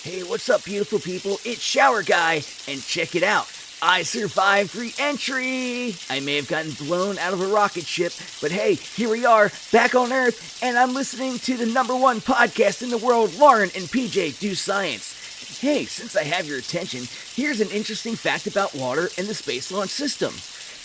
Hey, what's up, beautiful people? It's Shower Guy, and check it out. I survived re-entry! I may have gotten blown out of a rocket ship, but hey, here we are, back on Earth, and I'm listening to the #1 podcast in the world, Lauren and PJ Do Science. Hey, since I have your attention, here's an interesting fact about water and the Space Launch System.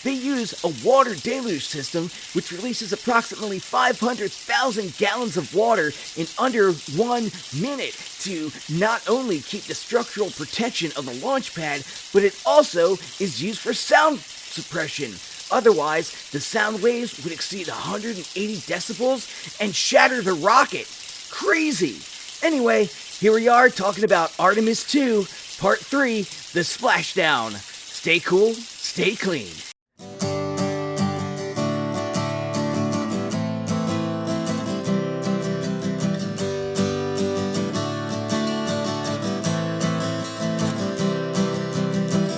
They use a water deluge system which releases approximately 500,000 gallons of water in under 1 minute to not only keep the structural protection of the launch pad, but it also is used for sound suppression. Otherwise, the sound waves would exceed 180 decibels and shatter the rocket. Crazy! Anyway, here we are talking about Artemis 2, Part 3, The Splashdown. Stay cool, stay clean.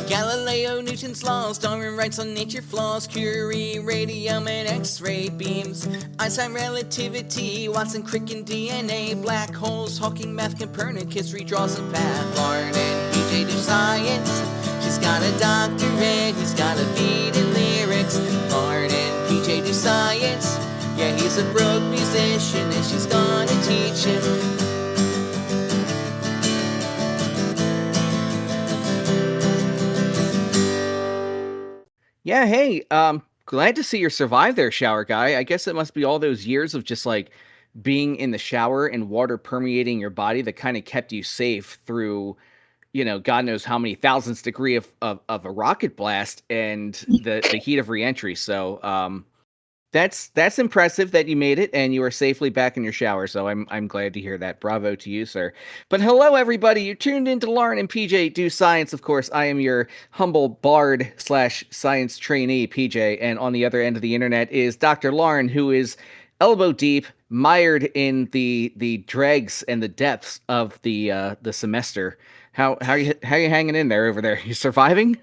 Galileo, Newton's laws, Darwin writes on nature flaws, Curie, radium, and X-ray beams, Einstein, relativity, Watson, Crick, and DNA, black holes, Hawking, math, Copernicus, redraws a path. Lauren and PJ do science. She's got a doctorate, he's got a beat in lyrics. Lauren and PJ do science. Yeah, he's a broke musician, and she's gonna teach him. Yeah, hey, glad to see you survive there, Shower Guy. I guess it must be all those years of just like being in the shower and water permeating your body that kind of kept you safe through, God knows how many thousandths degree of a rocket blast and the heat of reentry. So, that's impressive that you made it and you are safely back in your shower. So I'm glad to hear that. Bravo to you, sir. But hello, everybody. You're tuned into Lauren and PJ Do Science. Of course, I am your humble bard / science trainee, PJ. And on the other end of the internet is Dr. Lauren, who is elbow deep, mired in the dregs and the depths of the semester. How are you hanging in there over there? You surviving?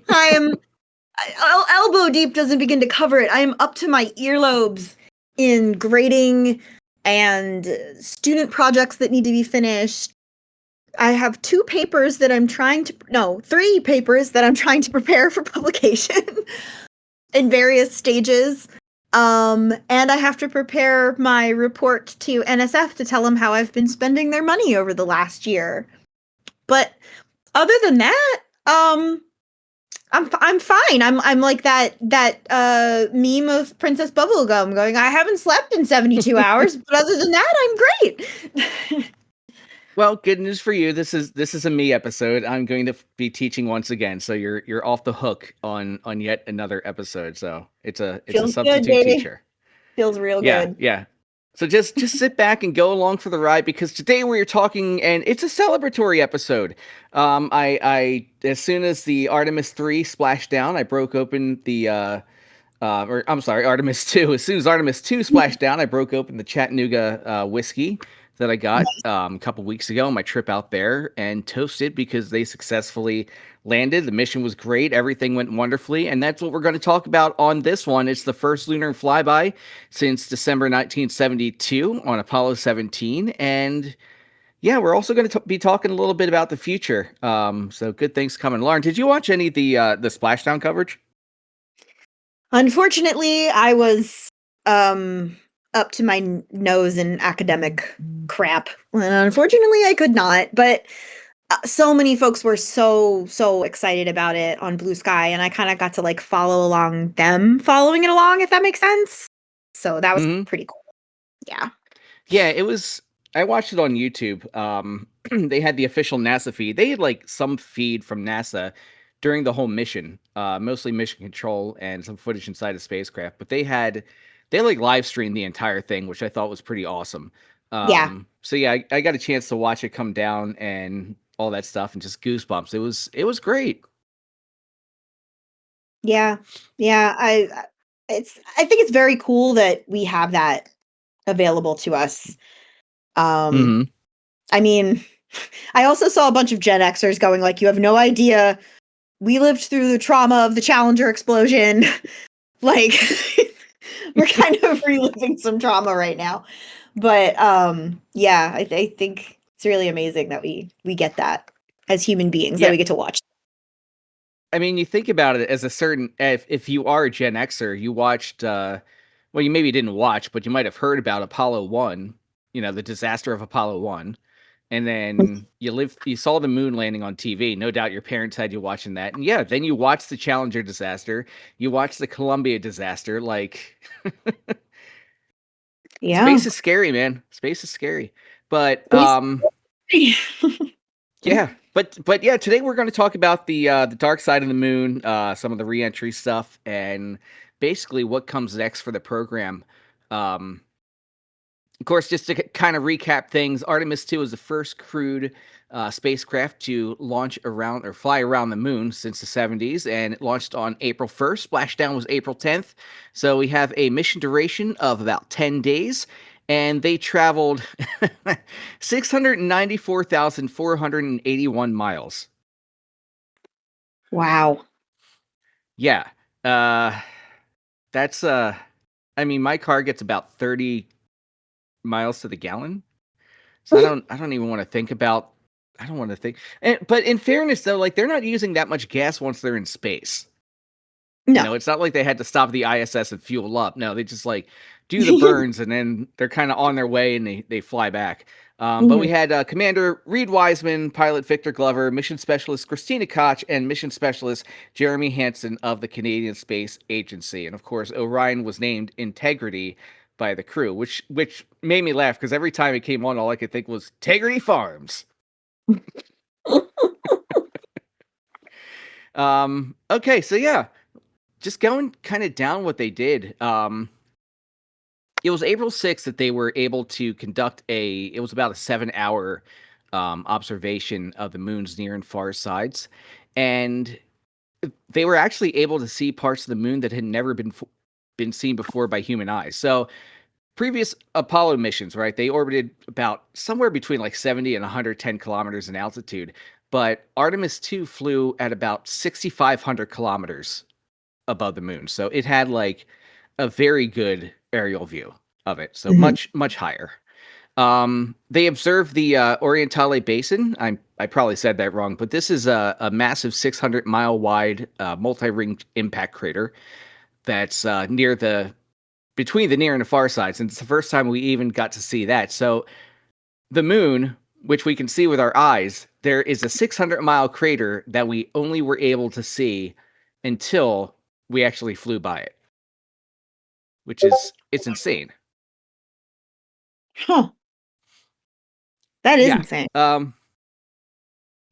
I am elbow deep doesn't begin to cover it. I am up to my earlobes in grading and student projects that need to be finished. I have 3 papers that I'm trying to prepare for publication in various stages. And I have to prepare my report to NSF to tell them how I've been spending their money over the last year. But other than that, I'm fine. I'm like that meme of Princess Bubblegum going, I haven't slept in 72 hours, but other than that, I'm great. Well, good news for you. This is a me episode. I'm going to be teaching once again, so you're off the hook on yet another episode. So it's a Feels substitute good, baby. teacher. Feels real Yeah, good. yeah. So just sit back and go along for the ride because today we're talking, and it's a celebratory episode. I as soon as the Artemis 3 splashed down, I broke open the or I'm sorry, Artemis 2. As soon as Artemis 2 splashed down, I broke open the Chattanooga whiskey that I got a couple weeks ago on my trip out there and toasted because they successfully landed. The mission was great. Everything went wonderfully. And that's what we're going to talk about on this one. It's the first lunar flyby since December 1972 on Apollo 17. And yeah, we're also going to be talking a little bit about the future. So good things coming. Lauren, did you watch any of the splashdown coverage? Unfortunately, I was up to my nose in academic crap. And unfortunately, I could not. But so many folks were so excited about it on Blue Sky, and I kind of got to like follow along them following it along, if that makes sense. So that was pretty cool. Yeah. Yeah, it was. I watched it on YouTube. They had the official NASA feed. They had like some feed from NASA during the whole mission, mostly mission control and some footage inside the spacecraft. But they like live streamed the entire thing, which I thought was pretty awesome. Yeah. So yeah, I got a chance to watch it come down and all that stuff, and just goosebumps. It was great. Yeah. I think it's very cool that we have that available to us. I mean, I also saw a bunch of Gen Xers going like, you have no idea. We lived through the trauma of the Challenger explosion. Like, we're kind of reliving some trauma right now. But yeah, I think it's really amazing that we get that as human beings, that Yeah. we get to watch. I mean, you think about it as a certain if you are a Gen Xer, you watched well, you maybe didn't watch, but you might have heard about Apollo 1, the disaster of Apollo 1. And then you saw the moon landing on TV. No doubt your parents had you watching that. And yeah, then you watched the Challenger disaster, you watched the Columbia disaster. Like Yeah. space is scary, man. Space is scary. But yeah, but yeah, today we're going to talk about the dark side of the moon, some of the reentry stuff, and basically what comes next for the program. Of course, just to kind of recap things, Artemis 2 is the first crewed spacecraft to launch around or fly around the moon since the 70s, and it launched on April 1st. Splashdown was April 10th. So we have a mission duration of about 10 days, and they traveled 694,481 miles. Wow. Yeah. That's I mean, my car gets about 30 miles to the gallon. So I don't even want to think about I don't want to think. But in fairness though, like they're not using that much gas once they're in space. No. It's not like they had to stop the ISS and fuel up. No, they just like do the burns and then they're kind of on their way and they fly back. But we had Commander Reed Wiseman, pilot Victor Glover, mission specialist Christina Koch, and mission specialist Jeremy Hansen of the Canadian Space Agency. And of course, Orion was named Integrity by the crew, which made me laugh because every time it came on, all I could think was Integrity Farms. Okay, so yeah, just going kind of down what they did. It was April 6th that they were able to conduct it was about a 7-hour observation of the moon's near and far sides. And they were actually able to see parts of the moon that had never been seen before by human eyes. So previous Apollo missions, right? They orbited about somewhere between like 70 and 110 kilometers in altitude. But Artemis 2 flew at about 6,500 kilometers above the moon. So it had like a very good aerial view of it. So much higher. They observed the Orientale Basin. I probably said that wrong, but this is a massive 600-mile wide multi-ringed impact crater that's between the near and the far sides. And it's the first time we even got to see that. So the moon, which we can see with our eyes, there is a 600-mile crater that we only were able to see until we actually flew by it, which is it's insane. Huh. That is insane.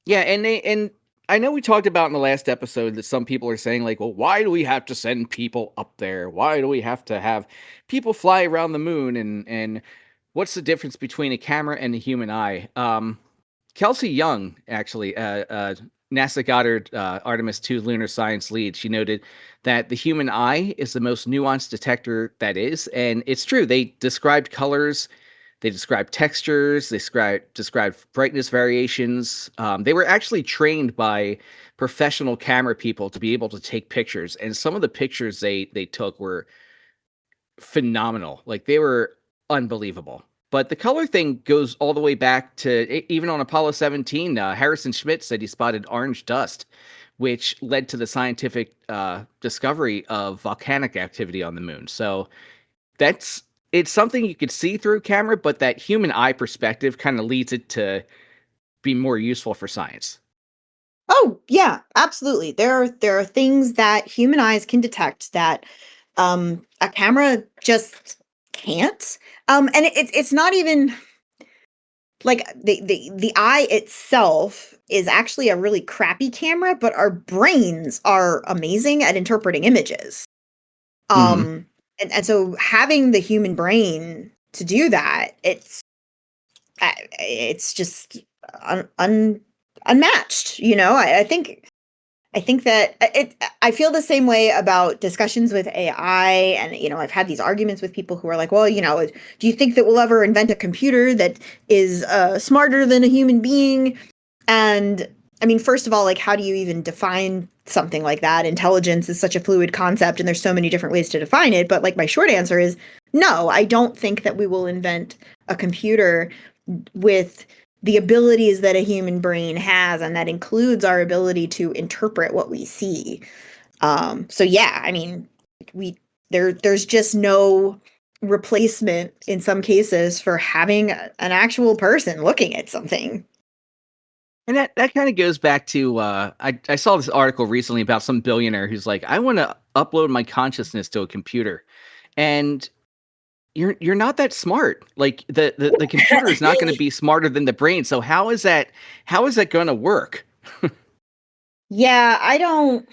Yeah, and I know we talked about in the last episode that some people are saying like, well, why do we have to send people up there? Why do we have to have people fly around the moon? And what's the difference between a camera and a human eye? Kelsey Young, actually, NASA Goddard Artemis 2 lunar science lead, she noted that the human eye is the most nuanced detector that is. And it's true. They described colors, they described textures, they described brightness variations. They were actually trained by professional camera people to be able to take pictures. And some of the pictures they took were phenomenal. Like they were unbelievable. But the color thing goes all the way back to even on Apollo 17. Harrison Schmitt said he spotted orange dust, which led to the scientific discovery of volcanic activity on the moon. So it's something you could see through camera, but that human eye perspective kind of leads it to be more useful for science. Oh, yeah, absolutely. There are things that human eyes can detect that a camera just can't. And it's not even like the eye itself is actually a really crappy camera, but our brains are amazing at interpreting images. And so having the human brain to do that, it's just unmatched. I think that I feel the same way about discussions with AI. And, I've had these arguments with people who are like, well, do you think that we'll ever invent a computer that is smarter than a human being? And I mean, first of all, like, how do you even define something like that. Intelligence is such a fluid concept and there's so many different ways to define it. But like my short answer is no, I don't think that we will invent a computer with the abilities that a human brain has, and that includes our ability to interpret what we see. So yeah, I mean, there's just no replacement in some cases for having an actual person looking at something. And that kind of goes back to I saw this article recently about some billionaire who's like, I want to upload my consciousness to a computer, and you're not that smart. Like the computer is not going to be smarter than the brain. So how is that going to work? Yeah, I don't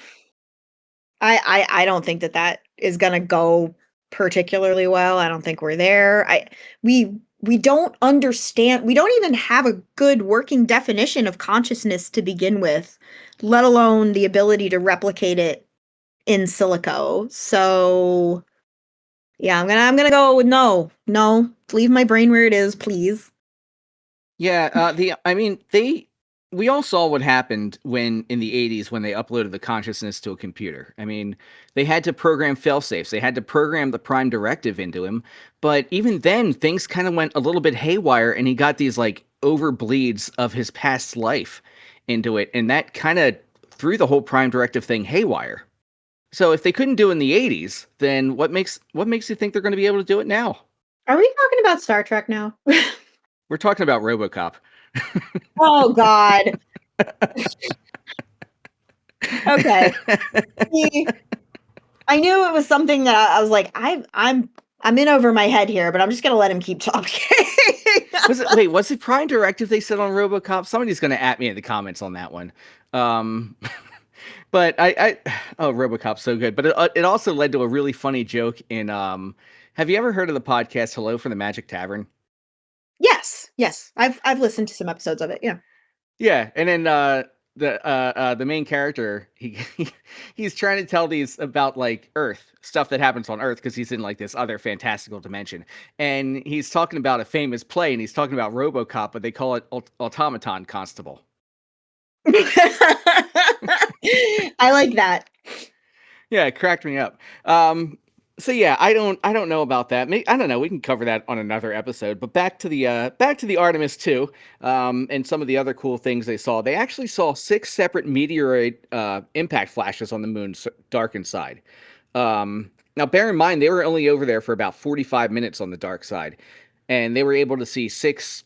think that is going to go particularly well. I don't think we're there. We don't understand. We don't even have a good working definition of consciousness to begin with, let alone the ability to replicate it in silico. So yeah, I'm gonna go with no. Leave my brain where it is, please. Yeah, we all saw what happened when in the 80s when they uploaded the consciousness to a computer. I mean, they had to program failsafes. They had to program the prime directive into him. But even then, things kind of went a little bit haywire, and he got these like overbleeds of his past life into it, and that kind of threw the whole prime directive thing haywire. So if they couldn't do it in the 80s, then what makes you think they're going to be able to do it now? Are we talking about Star Trek now? We're talking about RoboCop. Oh God. Okay. I knew it was something that I was like, I'm in over my head here, but I'm just gonna let him keep talking. Was it Prime Directive they said on RoboCop? Somebody's gonna at me in the comments on that one. But RoboCop's so good. But it also led to a really funny joke in have you ever heard of the podcast Hello from the Magic Tavern? Yes. I've listened to some episodes of it. Yeah. Yeah, and then the main character he's trying to tell these about like Earth stuff that happens on Earth because he's in like this other fantastical dimension, and he's talking about a famous play, and he's talking about RoboCop, but they call it Automaton Constable. I like that. Yeah, it cracked me up. So yeah, I don't know about that. Maybe, I don't know. We can cover that on another episode. But back to the Artemis 2, and some of the other cool things they saw. They actually saw 6 separate meteoroid impact flashes on the moon's darkened side. Now, bear in mind they were only over there for about 45 minutes on the dark side, and they were able to see 6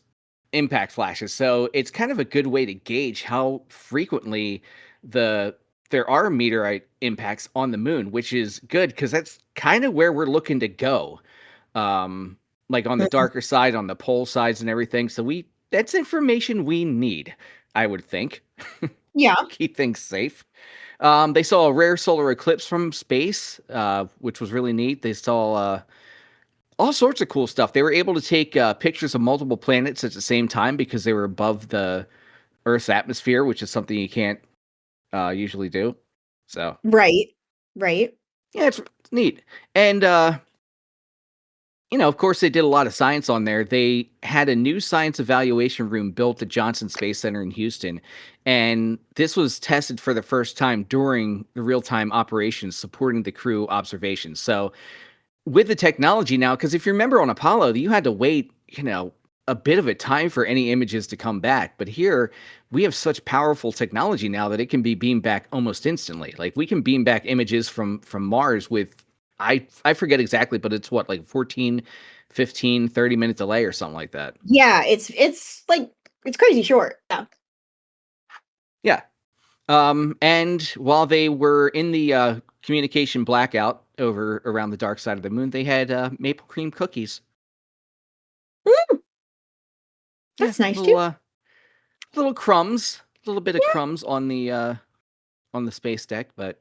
impact flashes. So it's kind of a good way to gauge how frequently there are meteorite impacts on the moon, which is good because that's kind of where we're looking to go. Like on the darker side, on the pole sides and everything. So that's information we need, I would think. Yeah. Keep things safe. They saw a rare solar eclipse from space, which was really neat. They saw all sorts of cool stuff. They were able to take pictures of multiple planets at the same time because they were above the Earth's atmosphere, which is something you can't usually do. So right. Yeah, it's neat. And of course they did a lot of science on there. They had a new science evaluation room built at Johnson Space Center in Houston, and this was tested for the first time during the real-time operations supporting the crew observations. So with the technology now, because if you remember on Apollo, you had to wait a bit of a time for any images to come back. But here we have such powerful technology now that it can be beamed back almost instantly. Like we can beam back images from Mars with, I forget exactly, but it's what, like 14, 15, 30-minute delay or something like that. Yeah, it's crazy short. Yeah. And while they were in the communication blackout over around the dark side of the moon, they had maple cream cookies. That's nice too. Little crumbs, a little bit of crumbs on the space deck, but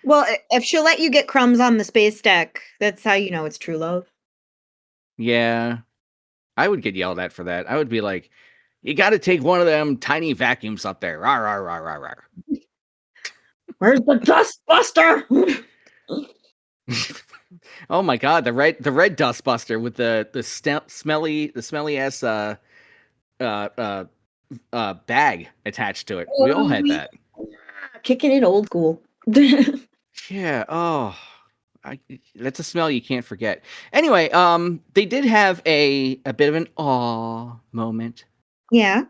well, if she'll let you get crumbs on the space deck, that's how you know it's true love. Yeah, I would get yelled at for that. I would be like, "You got to take one of them tiny vacuums up there." Rawr, rawr, rawr, rawr, rawr. Where's the dust buster? Oh my god, the red dust buster with the smelly ass bag attached to it. We all had that. Kicking it old school. Yeah. Oh, that's a smell you can't forget. Anyway, they did have a bit of an aw moment. Yeah.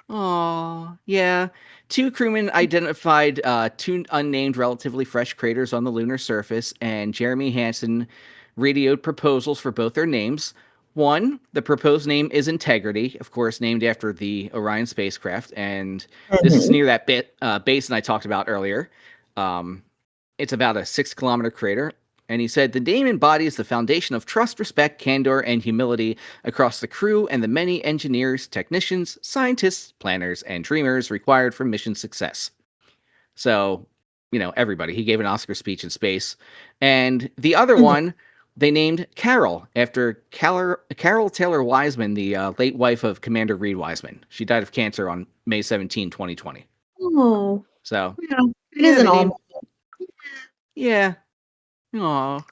Aw, yeah. Two crewmen identified two unnamed, relatively fresh craters on the lunar surface, and Jeremy Hansen radioed proposals for both their names. One, the proposed name is Integrity, of course, named after the Orion spacecraft, and this is Mhm. near that basin I talked about earlier. It's about a 6-kilometer crater. And he said, the name embodies the foundation of trust, respect, candor, and humility across the crew and the many engineers, technicians, scientists, planners, and dreamers required for mission success. So, everybody. He gave an Oscar speech in space. And the other Mhm. one, they named Carol after Carol Taylor Wiseman, the late wife of Commander Reed Wiseman. She died of cancer on May 17, 2020. Oh, So, yeah. It yeah, is an they named, all. yeah. Aw.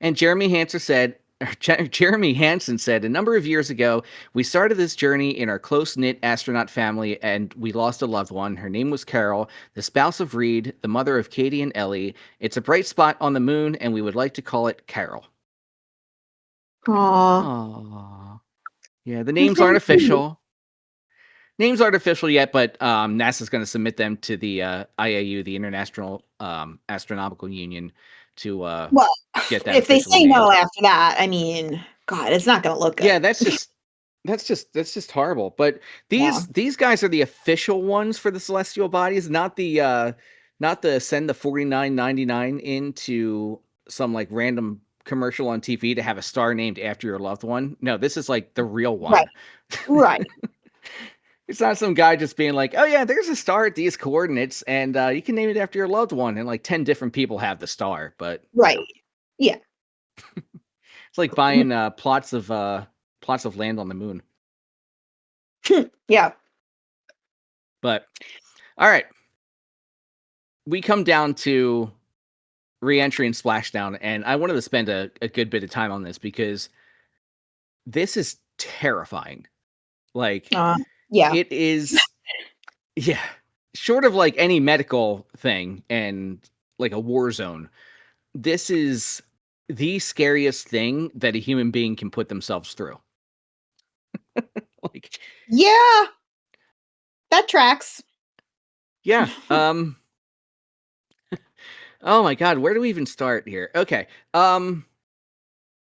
And Jeremy Hansen said, a number of years ago, we started this journey in our close-knit astronaut family, and we lost a loved one. Her name was Carol, the spouse of Reed, the mother of Katie and Ellie. It's a bright spot on the moon, and we would like to call it Carol. Aw. Aww. Yeah, the That's names very aren't cute. official. Names aren't official yet, but NASA's going to submit them to the IAU, the International Astronomical Union, to Well, get that if they officially say no named. after that, I mean, God, it's not going to look good. Yeah, that's just horrible. But Yeah. these guys are the official ones for the celestial bodies, not the send the $49.99 into some like random commercial on TV to have a star named after your loved one. No, this is like the real one. Right. Right. It's not some guy just being like, oh yeah, there's a star at these coordinates, and you can name it after your loved one. And like 10 different people have the star, but Right. Yeah. it's like buying plots of land on the moon. Yeah. But all right, we come down to re-entry and splashdown, and I wanted to spend a good bit of time on this because this is terrifying. Like Yeah. it is, yeah. Short of like any medical thing and like a war zone, this is the scariest thing that a human being can put themselves through. Like, Yeah. That tracks. yeah. Oh my God, where do we even start here? Okay.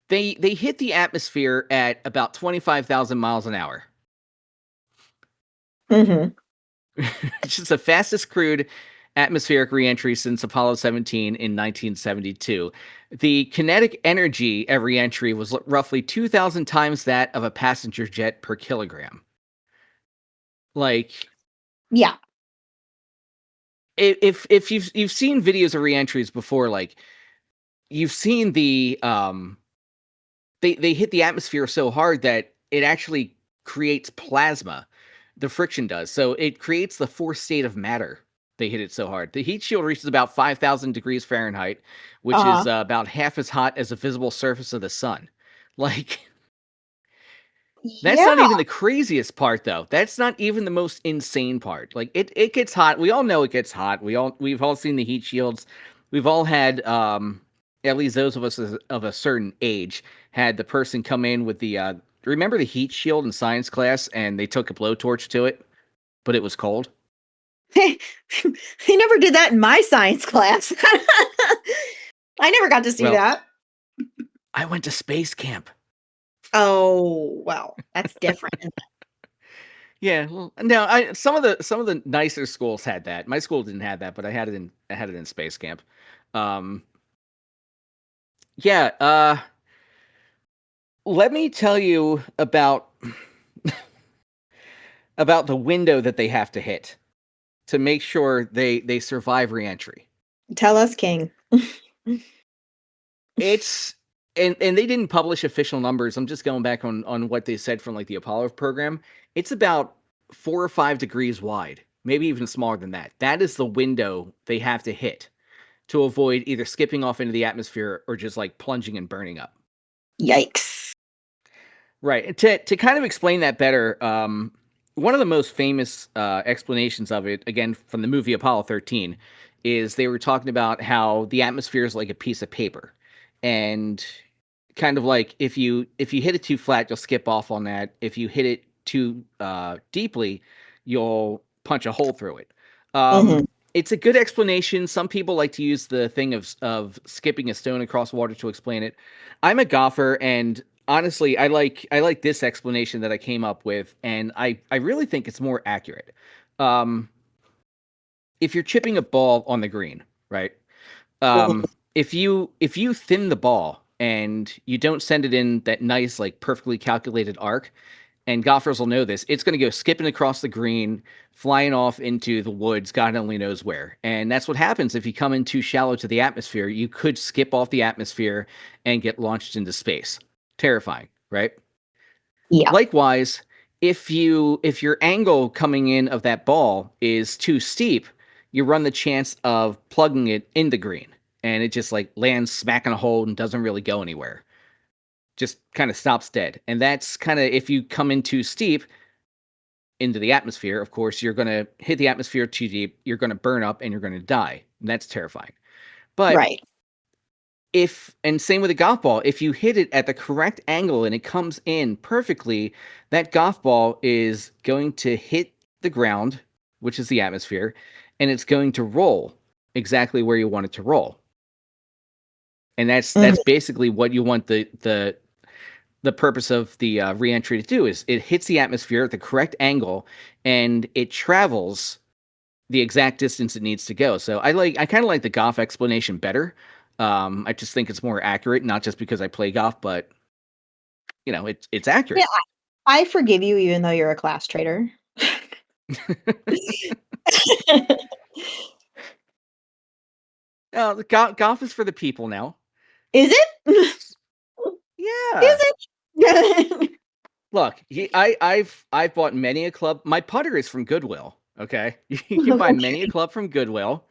They hit the atmosphere at about 25,000 miles an hour. Mm-hmm. Which is the fastest crewed atmospheric reentry since Apollo 17 in 1972. The kinetic energy at reentry was roughly 2,000 times that of a passenger jet per kilogram. Like, Yeah. if you've seen videos of reentries before, like you've seen the they hit the atmosphere so hard that it actually creates plasma. The friction does. So it creates the fourth state of matter. They hit it so hard. The heat shield reaches about 5,000 degrees Fahrenheit, which is about half as hot as the visible surface of the sun. Like, that's not Yeah. even the craziest part, though. That's not even the most insane part. Like, it gets hot. We all know it gets hot. We've all seen the heat shields. We've all had, at least those of us of a certain age, had the person come in with the remember the heat shield in science class, and they took a blowtorch to it, but it was cold? They never did that in my science class. I never got to see Well, that. I went to space camp. Oh, well, that's different. Yeah, well, no, some of the nicer schools had that. My school didn't have that, but I had it in space camp. Yeah, let me tell you about about the window that they have to hit to make sure they survive reentry. Tell us, King. It's and they didn't publish official numbers. I'm just going back on what they said from like the Apollo program. It's about 4 or 5 degrees wide, maybe even smaller than that. That is the window they have to hit to avoid either skipping off into the atmosphere or just like plunging and burning up. Yikes. Right. To kind of explain that better, one of the most famous explanations of it, again from the movie Apollo 13, is they were talking about how the atmosphere is like a piece of paper, and kind of like if you hit it too flat, you'll skip off on that. If you hit it too deeply, you'll punch a hole through it. Mhm. It's a good explanation. Some people like to use the thing of skipping a stone across water to explain it. I'm a golfer, and honestly, I like this explanation that I came up with, and I really think it's more accurate. Um, if you're chipping a ball on the green, right? Mhm. If you thin the ball and you don't send it in that nice, like perfectly calculated arc, and golfers will know this, it's going to go skipping across the green, flying off into the woods, God only knows where. And that's what happens if you come in too shallow to the atmosphere. You could skip off the atmosphere and get launched into space. Terrifying, right? Yeah. Likewise, if your angle coming in of that ball is too steep, you run the chance of plugging it in the green, and it just like lands smack in a hole and doesn't really go anywhere. Just kind of stops dead. And that's kind of, if you come in too steep into the atmosphere, of course, you're going to hit the atmosphere too deep, you're going to burn up and you're going to die. And that's terrifying. But Right. and same with a golf ball, if you hit it at the correct angle and it comes in perfectly, that golf ball is going to hit the ground, which is the atmosphere, and it's going to roll exactly where you want it to roll. And Mhm. that's basically what you want the purpose of the reentry to do, is it hits the atmosphere at the correct angle and it travels the exact distance it needs to go. So I kind of like the golf explanation better. I just think it's more accurate, not just because I play golf, but it's Yeah, accurate. I forgive you even though you're a class traitor. The golf is for the people now. Is it? Is Yeah. it? Look, I've bought many a club. My putter is from Goodwill. Okay, you can buy many a club from Goodwill,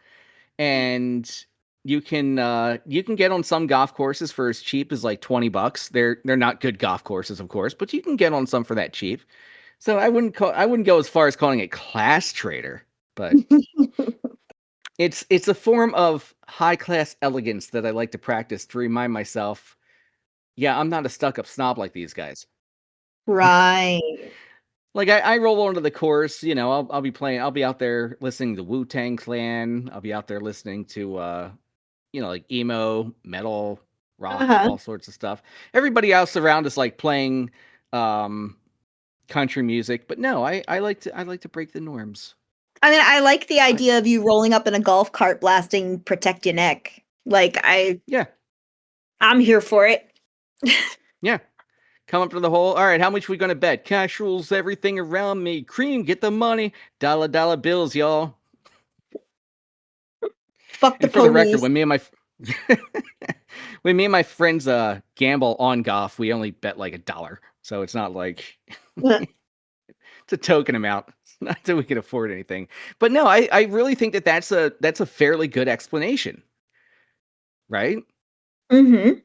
and you can get on some golf courses for as cheap as like $20. They're not good golf courses, of course, but you can get on some for that cheap. So I wouldn't go as far as calling it class trader, but it's a form of high class elegance that I like to practice to remind myself, yeah, I'm not a stuck up snob like these guys. Right. Like I roll onto the course, I'll be playing, I'll be out there listening to Wu-Tang Clan, I'll be out there listening to like emo, metal, rock, Uh-huh. all sorts of stuff. Everybody else around is like playing um country music, but no, I like to break the norms. I mean, I like the I idea of you rolling up in a golf cart blasting "Protect Your Neck." Like, Yeah, I'm here for it. yeah. Come up to the hole. All right, how much we gonna bet? Cash rules everything around me. Cream, get the money. Dollar bills, y'all. Fuck the And for the record, police. when me and my friends gamble on golf, we only bet like $1. So it's not like it's a token amount. It's not that we can afford anything. But no, I really think that's a fairly good explanation, right? Mhm.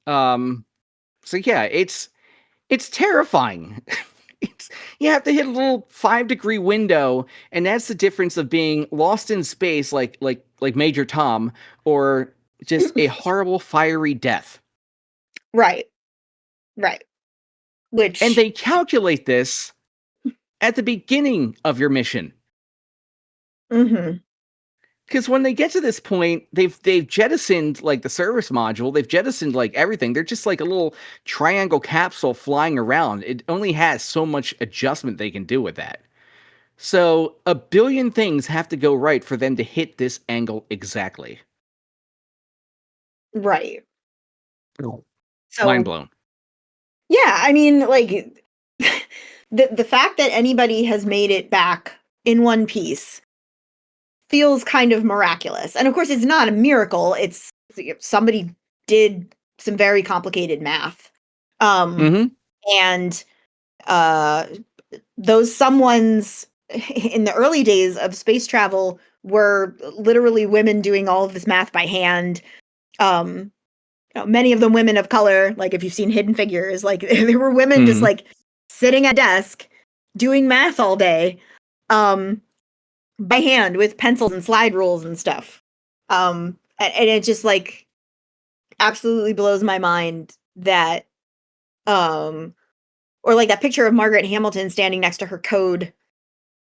Um so yeah, it's terrifying. It's you have to hit a little 5-degree window, and that's the difference of being lost in space like Major Tom, or just a horrible fiery death. Right. Right. And Which they calculate this at the beginning of your mission. Mhm. Because when they get to this point, they've jettisoned like the service module, they've jettisoned like everything. They're just like a little triangle capsule flying around. It only has so much adjustment they can do with that. So a billion things have to go right for them to hit this angle exactly. Right. Mind So, blown. yeah, I mean, like, the fact that anybody has made it back in one piece feels kind of miraculous. And of course, it's not a miracle. It's somebody did some very complicated math. Um, Mm-hmm. and uh, those someones in the early days of space travel were literally women doing all of this math by hand. Um, many of them women of color. Like if you've seen Hidden Figures, like there were women just Mm-hmm. like sitting at a desk doing math all day, by hand with pencils and slide rules and stuff. And it just like absolutely blows my mind that, or like that picture of Margaret Hamilton standing next to her code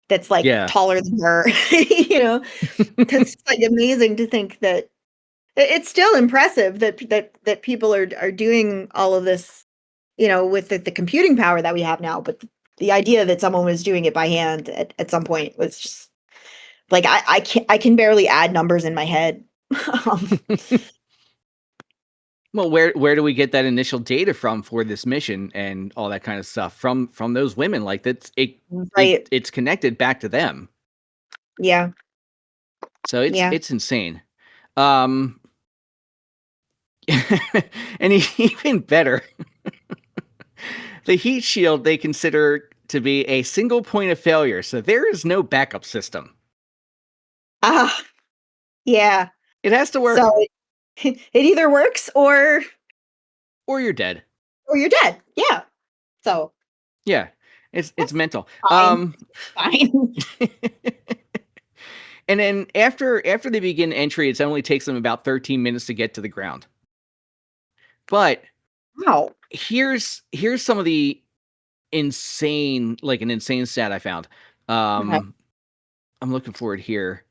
that's like Yeah. taller than her, that's like amazing to think that it's still impressive that people are doing all of this, with the computing power that we have now. But the idea that someone was doing it by hand at some point was just like, I can barely add numbers in my head. Um, Well, where do we get that initial data from for this mission and all that kind of stuff? From those women, like Right. it's connected back to them. Yeah. So Yeah. it's insane. And even better, the heat shield they consider to be a single point of failure, so there is no backup system. Ah, yeah. It has to work, So it either works or or you're dead. you're dead. Yeah. So Yeah, it's mental. fine. Fine. And then after they begin entry, it only takes them about 13 minutes to get to the ground. But Wow. here's some of the insane stat I found. Okay. I'm looking for it here.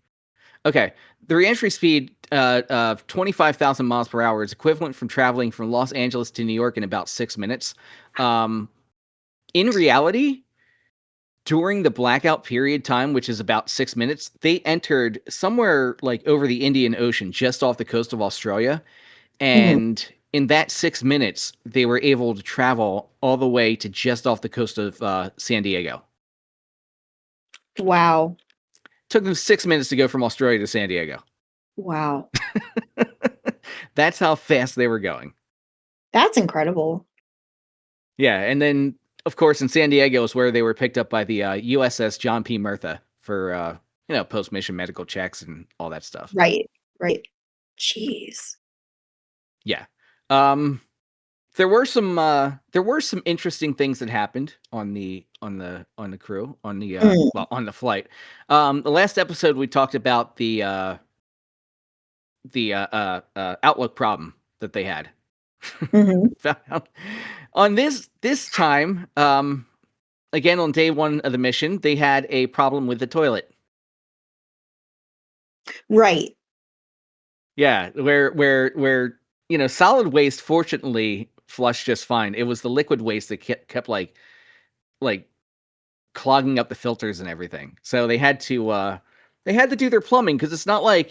Okay, the reentry speed of 25,000 miles per hour is equivalent from traveling from Los Angeles to New York in about 6 minutes. In reality, during the blackout period time, which is about 6 minutes, they entered somewhere like over the Indian Ocean, just off the coast of Australia. And in that 6 minutes, they were able to travel all the way to just off the coast of San Diego. Wow. Took them 6 minutes to go from Australia to San Diego. Wow. That's how fast they were going. That's incredible. Yeah, and then of course in San Diego is where they were picked up by the USS John P. Murtha for post-mission medical checks and all that stuff. Right. Right. Jeez. Yeah. There were some interesting things that happened on the crew on the on the flight. The last episode we talked about the Outlook problem that they had. On this time, again on day one of the mission, they had a problem with the toilet. Right. Yeah, where solid waste fortunately flushed just fine. It was the liquid waste that kept like clogging up the filters and everything. So they had to do their plumbing, because it's not like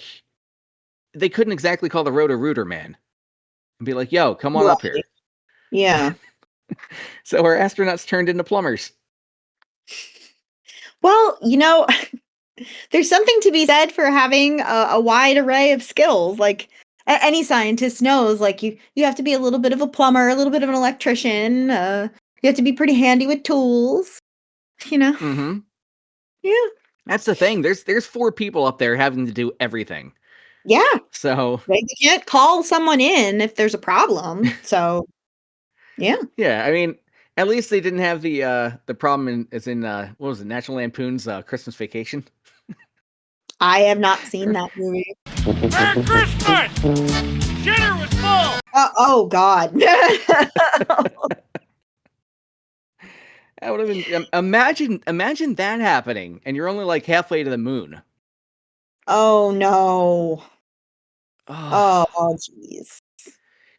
they couldn't exactly call the Roto-Rooter man and be like, "Yo, come on up here." Yeah. So our astronauts turned into plumbers. Well, there's something to be said for having a wide array of skills. Like any scientist knows, like you have to be a little bit of a plumber, a little bit of an electrician. You have to be pretty handy with tools. Mm-hmm. Yeah. That's the thing. There's 4 people up there having to do everything. Yeah. So they can't call someone in if there's a problem. So yeah. Yeah, I mean, at least they didn't have the problem in what was it, National Lampoon's Christmas Vacation? I have not seen that movie. Merry Christmas! Dinner was full! Oh God. That would have been imagine that happening, and you're only like halfway to the moon. Oh no. Oh jeez.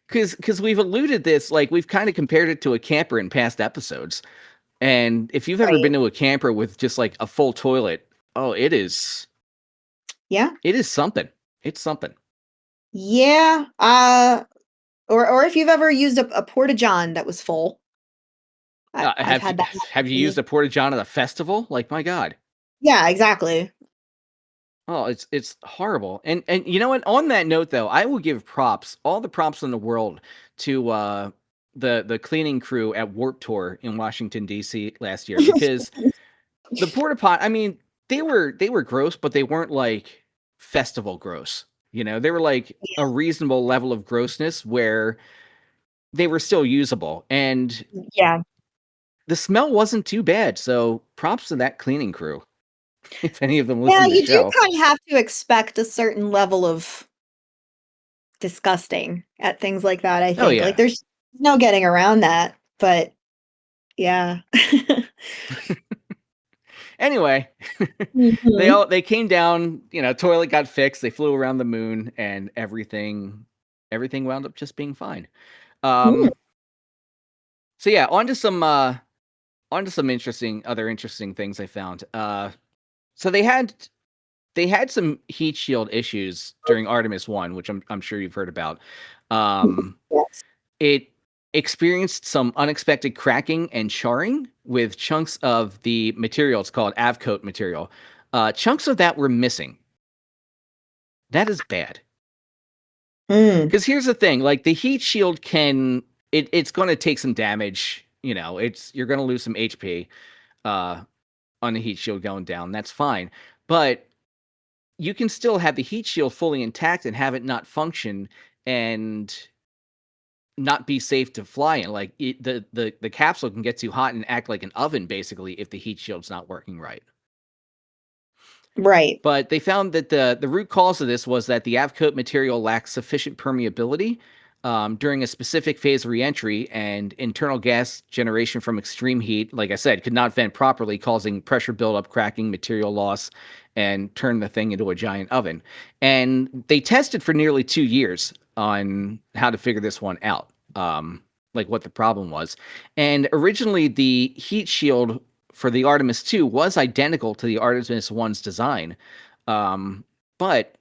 Because we've alluded this, like we've kind of compared it to a camper in past episodes. And if you've ever been to a camper with just like a full toilet, it is. Yeah. It is something. It's something. Yeah. Or if you've ever used a porta-john that was full. Have you used a porta-john at a festival? Like, my God. Yeah, exactly. Oh, it's horrible. And you know what? On that note, though, I will give all the props in the world to the cleaning crew at Warped Tour in Washington D.C. last year, because the porta pot. I mean, they were gross, but they weren't like festival gross. They were like a reasonable level of grossness where they were still usable. And yeah, the smell wasn't too bad. So props to that cleaning crew. If any of them Yeah, listen to the you do show. kind of have to expect a certain level of disgusting at things like that, I Oh think. yeah. Like there's no getting around that, but yeah. Anyway, Mhm. they came down, toilet got fixed, they flew around the moon, and everything wound up just being fine. Mm. So yeah, on to some other interesting things I found. So they had some heat shield issues during Artemis 1, which I'm sure you've heard about. Yes. It experienced some unexpected cracking and charring with chunks of the material. It's called Avcoat material. Chunks of that were missing. That is bad. Mm. Because here's the thing, like the heat shield it's going to take some damage. You're going to lose some HP on the heat shield going down. That's fine. But you can still have the heat shield fully intact and have it not function and not be safe to fly in. Like the capsule can get too hot and act like an oven basically if the heat shield's not working right. Right. But they found that the root cause of this was that the Avcoat material lacks sufficient permeability during a specific phase of reentry, and internal gas generation from extreme heat, like I said, could not vent properly, causing pressure buildup, cracking, material loss, and turn the thing into a giant oven. And they tested for nearly 2 years on how to figure this one out, like what the problem was. And originally, the heat shield for the Artemis 2 was identical to the Artemis 1's design. But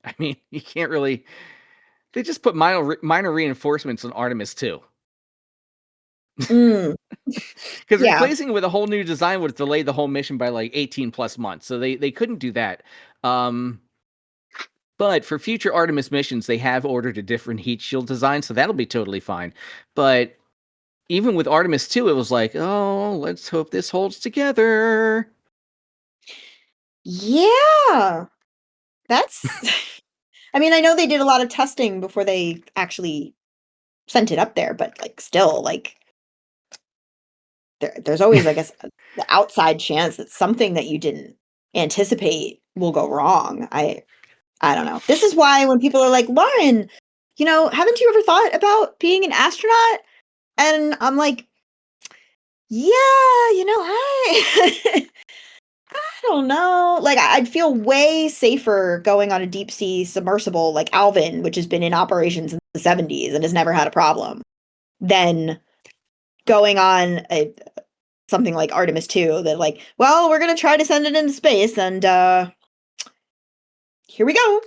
I mean, you can't really. They just put minor reinforcements on Artemis 2. Mm. Because Yeah. replacing it with a whole new design would have delayed the whole mission by like 18 plus months. So they couldn't do that. But for future Artemis missions, they have ordered a different heat shield design, so that'll be totally fine. But even with Artemis 2, it was like, oh, let's hope this holds together. Yeah. That's I mean, I know they did a lot of testing before they actually sent it up there, but like still like there's always, I guess, the outside chance that something that you didn't anticipate will go wrong. I don't know. This is why when people are like, "Lauren, haven't you ever thought about being an astronaut?" And I'm like, "Yeah, I I don't know. Like I'd feel way safer going on a deep sea submersible like Alvin, which has been in operation since the 70s and has never had a problem, than going on something like Artemis 2 that like, well, we're going to try to send it into space and here we go.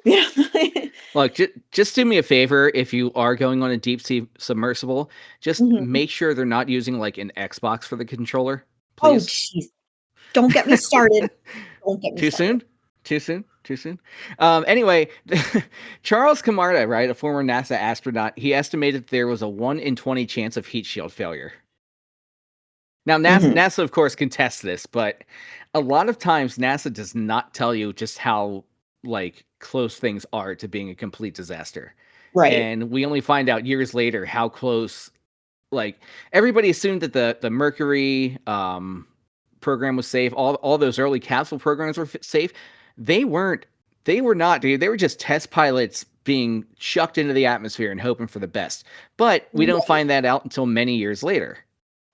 Look, just do me a favor. If you are going on a deep sea submersible, just Mhm. make sure they're not using like an Xbox for the controller, Oh, please. jeez. Don't get me started. Don't get me Too started. soon? Too soon? Anyway, Charles Camarda, right, a former NASA astronaut, he estimated there was a 1 in 20 chance of heat shield failure. Now, Mhm. NASA, of course, contests this, but a lot of times NASA does not tell you just how like close things are to being a complete disaster. Right. And we only find out years later how close. Like everybody assumed that the Mercury program was safe. All those early capsule programs were safe. They weren't. They were not, dude. They were just test pilots being chucked into the atmosphere and hoping for the best. But we don't find that out until many years later.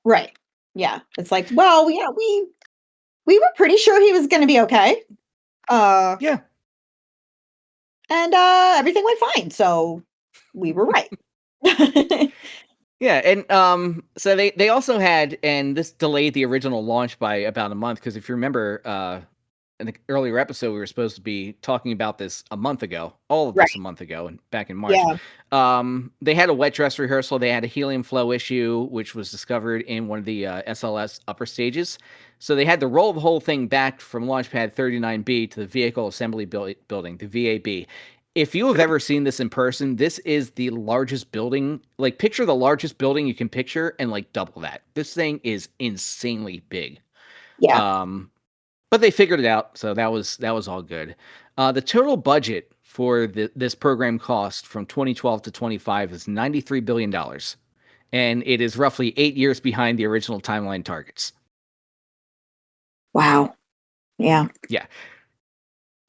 Right. Yeah. It's like, well, yeah, we were pretty sure he was going to be okay. Yeah. And everything went fine. So we were right. Yeah, and so they also had, and this delayed the original launch by about a month, because if you remember, in the earlier episode, we were supposed to be talking about this a month ago, all of this a Right. month ago, and back in March. Yeah. They had a wet dress rehearsal. They had a helium flow issue, which was discovered in one of the SLS upper stages. So they had to roll the whole thing back from Launch Pad 39B to the Vehicle Assembly Building, the VAB. If you have ever seen this in person, this is the largest building. Like, picture the largest building you can picture and like double that. This thing is insanely big. Yeah. But they figured it out, so that was all good. The total budget for this program cost from 2012 to 25 is $93 billion, and it is roughly 8 years behind the original timeline targets. Wow. Yeah. Yeah.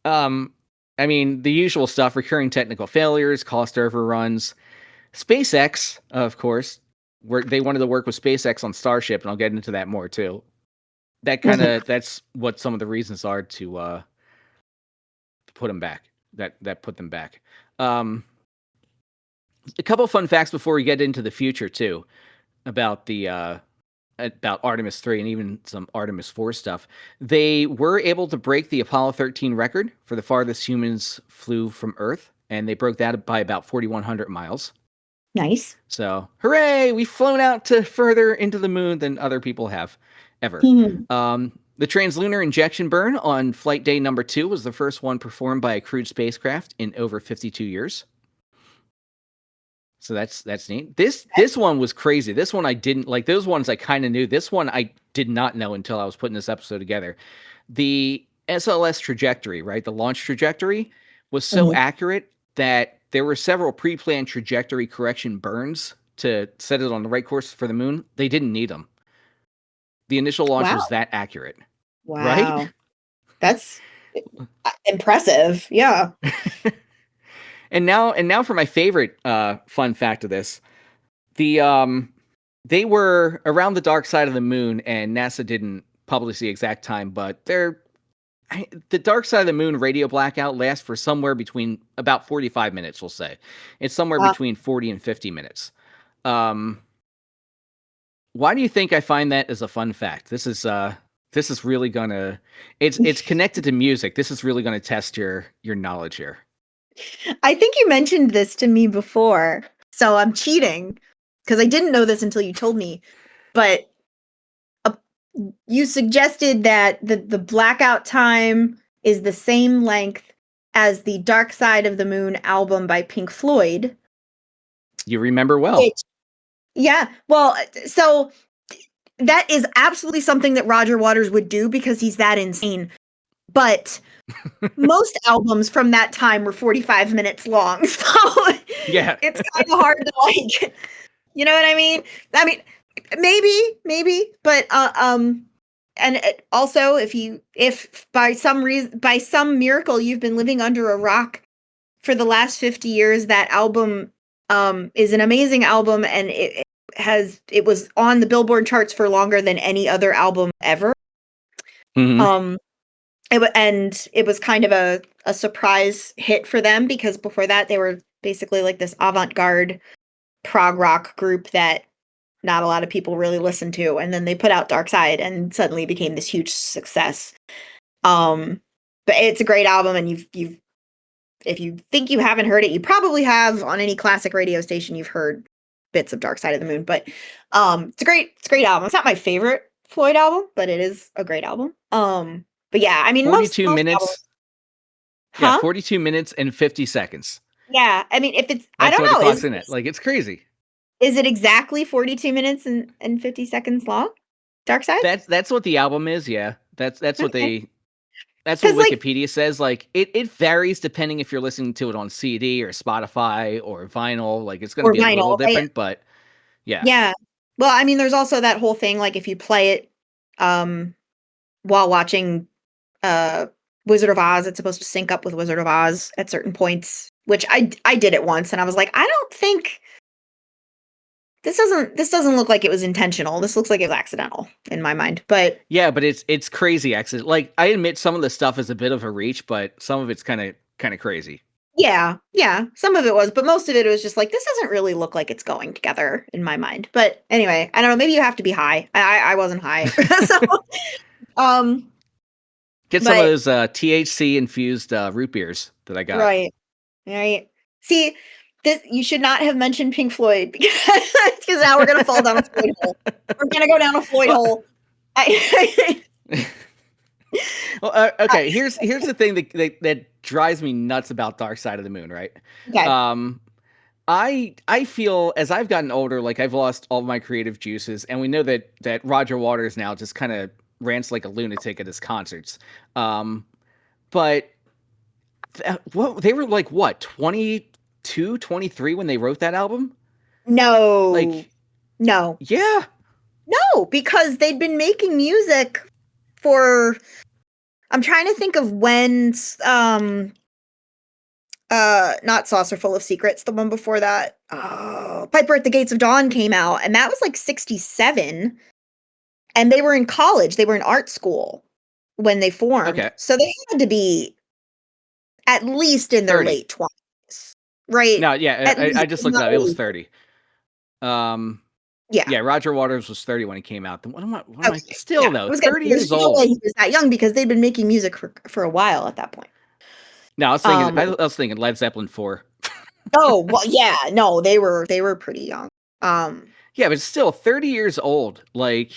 I mean, the usual stuff: recurring technical failures, cost overruns. SpaceX, of course, they wanted to work with SpaceX on Starship, and I'll get into that more too. That's what some of the reasons are to put them back. That put them back. A couple of fun facts before we get into the future too, about Artemis 3 and even some Artemis 4 stuff. They were able to break the Apollo 13 record for the farthest humans flew from Earth, and they broke that by about 4,100 miles. Nice. So, hooray! We've flown out to further into the moon than other people have ever. The translunar injection burn on flight day number 2 was the first one performed by a crewed spacecraft in over 52 years. So that's neat. This one was crazy. This one I didn't like. Those ones I kind of knew. This one I did not know until I was putting this episode together. The SLS trajectory, right? The launch trajectory was so accurate that there were several pre-planned trajectory correction burns to set it on the right course for the moon. They didn't need them. The initial launch was that accurate. Wow. Right? That's impressive. Yeah. And now for my favorite fun fact of this. They were around the dark side of the moon, and NASA didn't publish the exact time, but the dark side of the moon radio blackout lasts for somewhere between about 45 minutes, we'll say. It's somewhere between 40 and 50 minutes. Why do you think I find that as a fun fact? This is really gonna it's connected to music. This is really gonna test your knowledge here. I think you mentioned this to me before, so I'm cheating because I didn't know this until you told me. But you suggested that the blackout time is the same length as the Dark Side of the Moon album by Pink Floyd. You remember well. Yeah. Well, so that is absolutely something that Roger Waters would do because he's that insane. But most albums from that time were 45 minutes long. So yeah, it's kind of hard to like, you know what I mean? I mean, maybe, but and also if by some miracle you've been living under a rock for the last 50 years, that album is an amazing album, and it was on the Billboard charts for longer than any other album ever. It was kind of a surprise hit for them because before that they were basically like this avant-garde prog rock group that not a lot of people really listened to, and then they put out Dark Side and suddenly became this huge success. But it's a great album, and if you think you haven't heard it, you probably have. On any classic radio station you've heard bits of Dark Side of the Moon, but it's a great album. It's not my favorite Floyd album, but it is a great album. But yeah, I mean, 42 minutes. Albums, yeah, 42 minutes and 50 seconds. Yeah, I mean, if it's, That's I don't what know, the clock's in it. Like, it's crazy. Is it exactly 42 minutes and 50 seconds long? Dark Side? That's what the album is. Yeah, that's what Okay. that's what 'Cause, like- Wikipedia says. Like, it varies depending if you're listening to it on CD or Spotify or vinyl. Like, it's going to be a little vinyl, right? different, but yeah. Yeah. Well, I mean, there's also that whole thing, like if you play it while watching Wizard of Oz, it's supposed to sync up with Wizard of Oz at certain points, which I did it once, and I was like, I don't think this doesn't look like it was intentional. This looks like it was accidental in my mind. But Yeah, but it's crazy accident. Like, I admit some of the stuff is a bit of a reach, but some of it's kind of crazy. yeah, some of it was, but most of it was just like, this doesn't really look like it's going together in my mind. But anyway, I don't know, maybe you have to be high. I wasn't high. So Get some of those THC infused root beers that I got. Right. See, this you should not have mentioned Pink Floyd because now we're gonna fall down a Floyd hole. We're gonna go down a Floyd hole. Well, okay. Here's the thing that drives me nuts about Dark Side of the Moon. Right. Okay. I feel as I've gotten older, like I've lost all my creative juices, and we know that Roger Waters now just kind of rants like a lunatic at his concerts. But they were like what, 22, 23 when they wrote that album? No. Like No. Yeah. No, because they'd been making music for I'm trying to think of when not Saucer Full of Secrets, the one before that. Oh, Piper at the Gates of Dawn came out, and that was like 67. And they were in college, they were in art school when they formed. Okay. So they had to be at least in their 30. late 20s. Right? No, yeah, I just looked it up. It was 30. Yeah. Yeah, Roger Waters was 30 when he came out. What am I Okay, still yeah. though, I was gonna 30 say, there's years no old. way he was that young because they'd been making music for a while at that point. No, I was thinking Um, I was thinking Led Zeppelin 4. Oh, well, yeah, no, they were pretty young. Yeah, but still 30 years old. Like,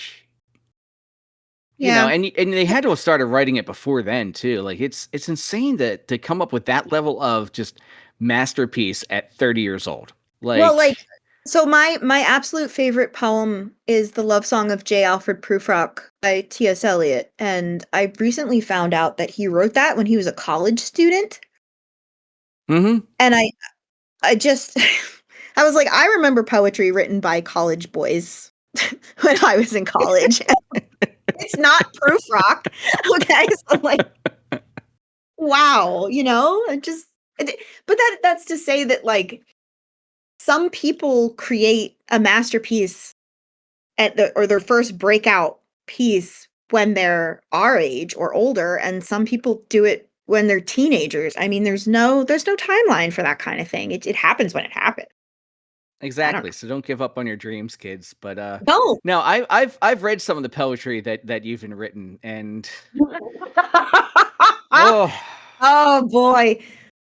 you know, Yeah. and they had to have started writing it before then too. Like it's insane to come up with that level of just masterpiece at 30 years old. Well, like, so my absolute favorite poem is the love song of J. Alfred Prufrock by T.S. Eliot, and I recently found out that he wrote that when he was a college student, Mhm. and I just I was like, I remember poetry written by college boys when I was in college. It's not Prufrock, okay? So like, wow, you know, but that's to say that like some people create a masterpiece or their first breakout piece when they're our age or older, and some people do it when they're teenagers. I mean, there's no timeline for that kind of thing. It happens when it happens. Exactly. So don't give up on your dreams, kids. But No. no, I've read some of the poetry that you've been written, and oh Oh boy.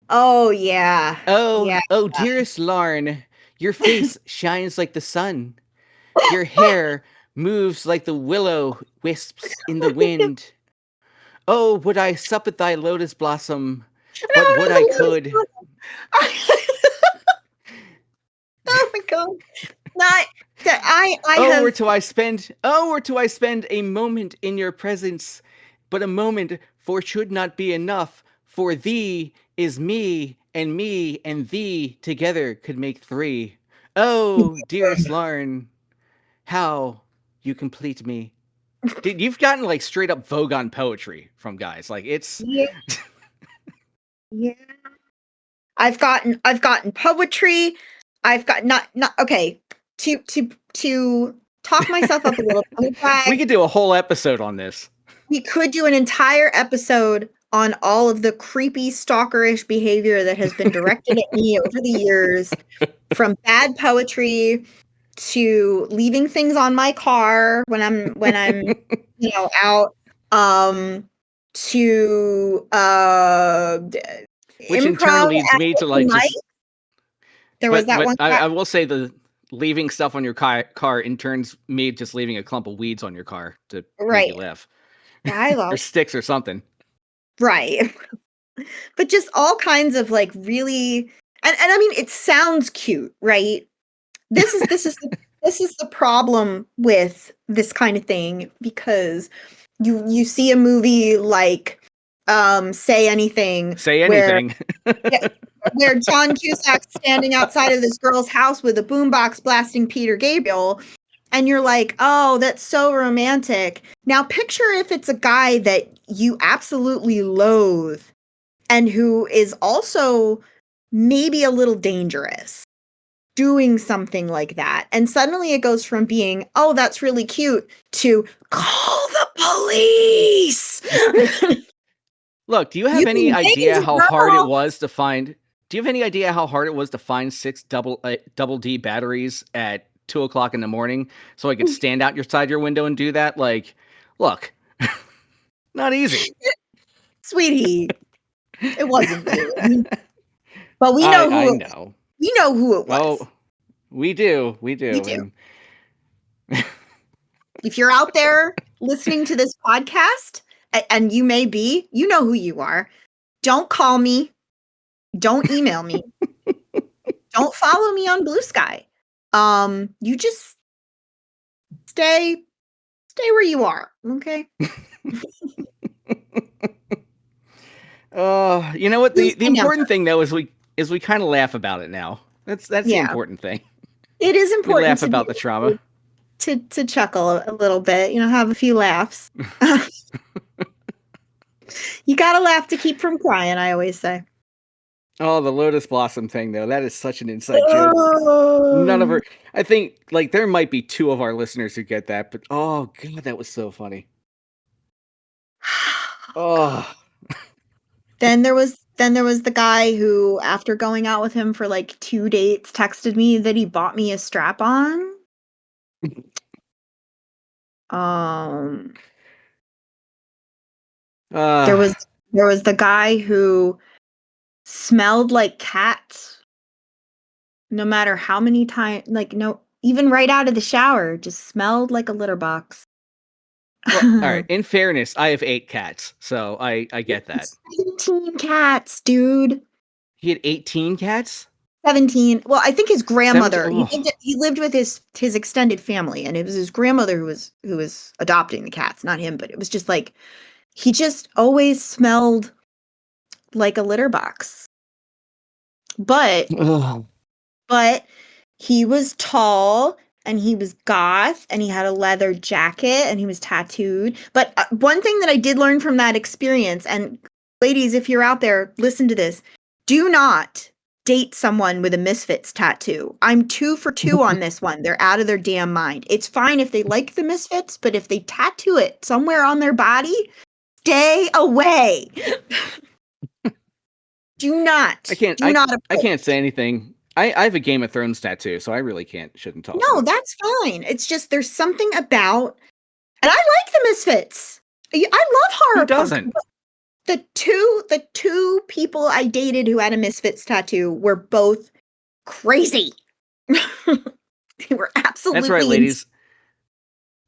Oh yeah. Yeah. oh dearest Larn, your face shines like the sun. Your hair moves like the willow wisps in the wind. Oh, would I sup at thy lotus blossom, but would I could. Oh my god. Not that I Oh, have were to I spend a moment in your presence, but a moment for should not be enough, for thee is me and thee together could make three. Oh, dearest Larn, how you complete me. Dude, you've gotten like straight up Vogon poetry from guys. Like it's yeah. Yeah. I've gotten poetry. I've got not okay. To talk myself up a little. we could do a whole episode on this. We could do an entire episode on all of the creepy stalkerish behavior that has been directed at me over the years, from bad poetry to leaving things on my car when I'm you know out to Which in turn leads me to like just there was that one I will say the leaving stuff on your car in turns me just leaving a clump of weeds on your car to make you laugh. I love or sticks or something. Right. But just all kinds of like really and I mean it sounds cute, right? This is the problem with this kind of thing, because you see a movie like Say Anything where John Cusack's standing outside of this girl's house with a boombox blasting Peter Gabriel, and you're like, oh, that's so romantic. Now picture if it's a guy that you absolutely loathe and who is also maybe a little dangerous doing something like that. And suddenly it goes from being, oh, that's really cute, to call the police. Look, do you have any idea how hard it was to find? Do you have any idea how hard it was to find 6 double D batteries at 2:00 in the morning so I could stand outside your window and do that? Like, look, not easy, sweetie. It wasn't you. But we know who. I know. We know who it was. Oh, we do. We do. If you're out there listening to this podcast, and you may be, you know who you are. Don't call me. Don't email me. Don't follow me on Blue Sky. You just stay where you are, okay? You know what? The important thing though is we kind of laugh about it now. That's the important thing. It is We important laugh to about be the trauma. to chuckle a little bit, have a few laughs. You gotta laugh to keep from crying, I always say. Oh, the Lotus Blossom thing, though. That is such an inside joke. None of Oh. our. I think, like, there might be 2 of our listeners who get that, but oh, God, that was so funny. Oh. Then there was the guy who, after going out with him for like 2 dates, texted me that he bought me a strap-on. There was the guy who smelled like cats. No matter how many times, like, no, even right out of the shower, just smelled like a litter box. Well, all right. In fairness, I have 8 cats, so I get that. 17 cats, dude. He had 18 cats? 17. Well, I think his grandmother. 17? He lived with his extended family, and it was his grandmother who was adopting the cats, not him. But it was just like he just always smelled like a litter box. But Ugh. he was tall and he was goth and he had a leather jacket and he was tattooed. But one thing that I did learn from that experience, and ladies, if you're out there, listen to this: do not date someone with a Misfits tattoo. I'm 2 for 2 on this one. They're out of their damn mind. It's fine if they like the Misfits, but if they tattoo it somewhere on their body, stay away. Do not. I can't. Do not I can't say anything. I have a Game of Thrones tattoo, so I really shouldn't talk. No, that's fine. It's just there's something about, and I like the Misfits. I love horror. Who doesn't? The two people I dated who had a Misfits tattoo were both crazy. They were absolutely. That's right, ladies.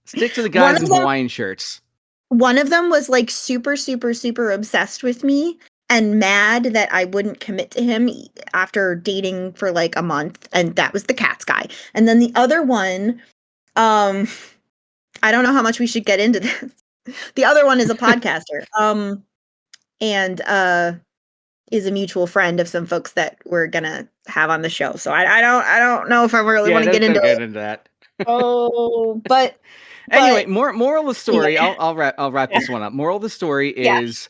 Stick to the guys in Hawaiian shirts. One of them was like super, super, super obsessed with me and mad that I wouldn't commit to him after dating for like a month, and that was the Cats guy. And then the other one, I don't know how much we should get into this. The other one is a podcaster, and is a mutual friend of some folks that we're gonna have on the show. So I don't know if I really want to get into that. Oh, but anyway, moral of the story. Yeah. I'll wrap this one up. Moral of the story is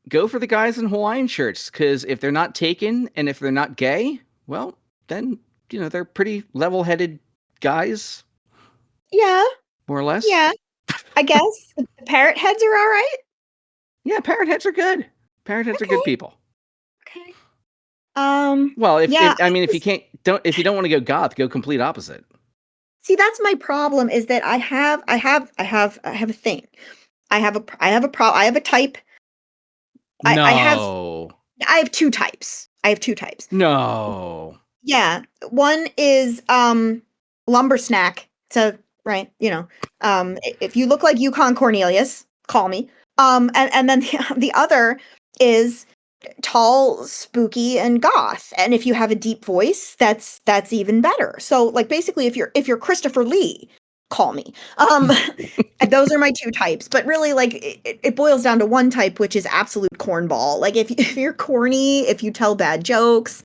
go for the guys in Hawaiian shirts, because if they're not taken and if they're not gay, well, then they're pretty level-headed guys. Yeah, more or less. Yeah, I guess the parrot heads are all right. Yeah, parrot heads are good. Parrot heads are good people. Okay. Well, if you don't want to go goth, go complete opposite. See, that's my problem, is that I have a thing. I have a type. No. I have 2 types. No. Yeah. One is lumbersnack. So, right, if you look like Yukon Cornelius, call me. And then the other is tall, spooky, and goth. And if you have a deep voice, that's even better. So, like, basically, if you're Christopher Lee, call me. Those are my 2 types. But really, like, it boils down to one type, which is absolute cornball. Like, if you're corny, if you tell bad jokes,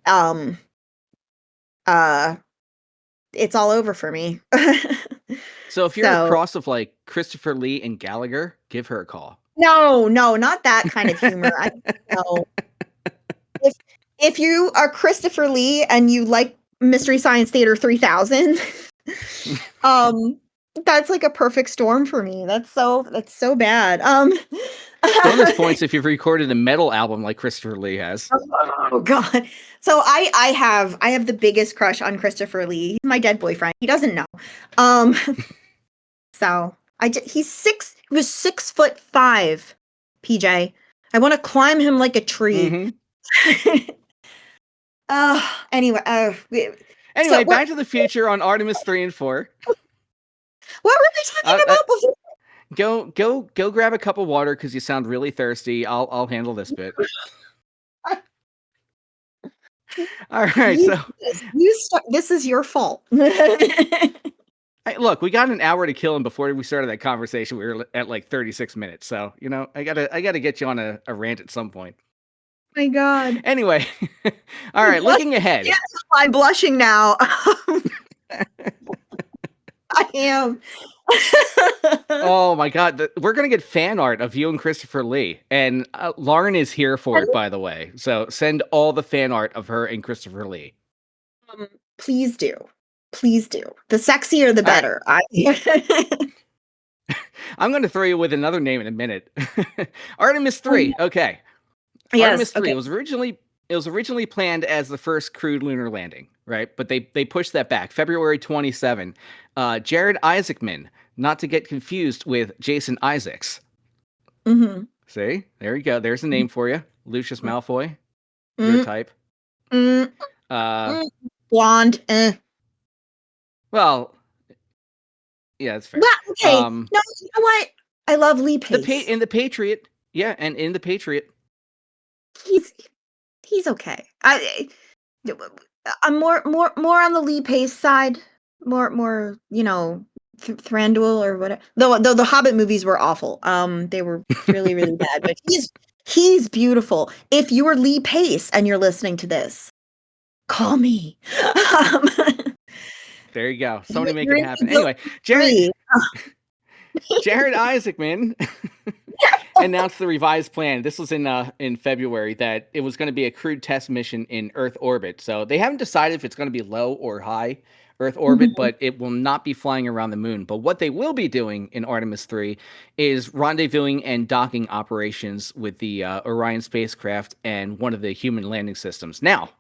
it's all over for me. So if you're a cross of like Christopher Lee and Gallagher, give her a call. No, not that kind of humor. No. If you are Christopher Lee and you like Mystery Science Theater 3000, that's like a perfect storm for me. That's so bad. Bonus points if you've recorded a metal album like Christopher Lee has. Oh God. So I have the biggest crush on Christopher Lee. He's my dead boyfriend. He doesn't know. So he was 6'5", PJ. I want to climb him like a tree. Mm-hmm. Anyway, so Back to the Future on Artemis 3 and 4. What were we talking about before? Go grab a cup of water because you sound really thirsty. I'll handle this bit. All right, this is your fault. Hey, look, we got an hour to kill, and before we started that conversation, we were at like 36 minutes. So I gotta get you on a rant at some point. my God. Anyway, all right, looking ahead. Yeah, I'm blushing now. I am. Oh my God, we're gonna get fan art of you and Christopher Lee, and Lauren is here for it, by the way. So send all the fan art of her and Christopher Lee. Please do. Please do. The sexier, the All right. better. I'm going to throw you with another name in a minute. Artemis 3. Okay. Yes, Artemis 3 okay. was originally planned as the first crewed lunar landing, right? But they pushed that back. February 27. Jared Isaacman, not to get confused with Jason Isaacs. Mm-hmm. See? There you go. There's a name for you. Lucius Malfoy. Your type. Blonde. Well, yeah, that's fair. Well, okay. No, you know what? I love Lee Pace. In the Patriot. Yeah, and in the Patriot. He's okay. I'm more on the Lee Pace side. More, Thranduil or whatever. Though the Hobbit movies were awful. They were really, really bad. But he's beautiful. If you are Lee Pace and you're listening to this, call me. There you go. Somebody make it happen. Anyway, Jared Isaacman announced the revised plan. This was in February, that it was going to be a crewed test mission in Earth orbit. So they haven't decided if it's going to be low or high Earth orbit, but it will not be flying around the moon. But what they will be doing in Artemis 3 is rendezvousing and docking operations with the Orion spacecraft and one of the human landing systems. Now,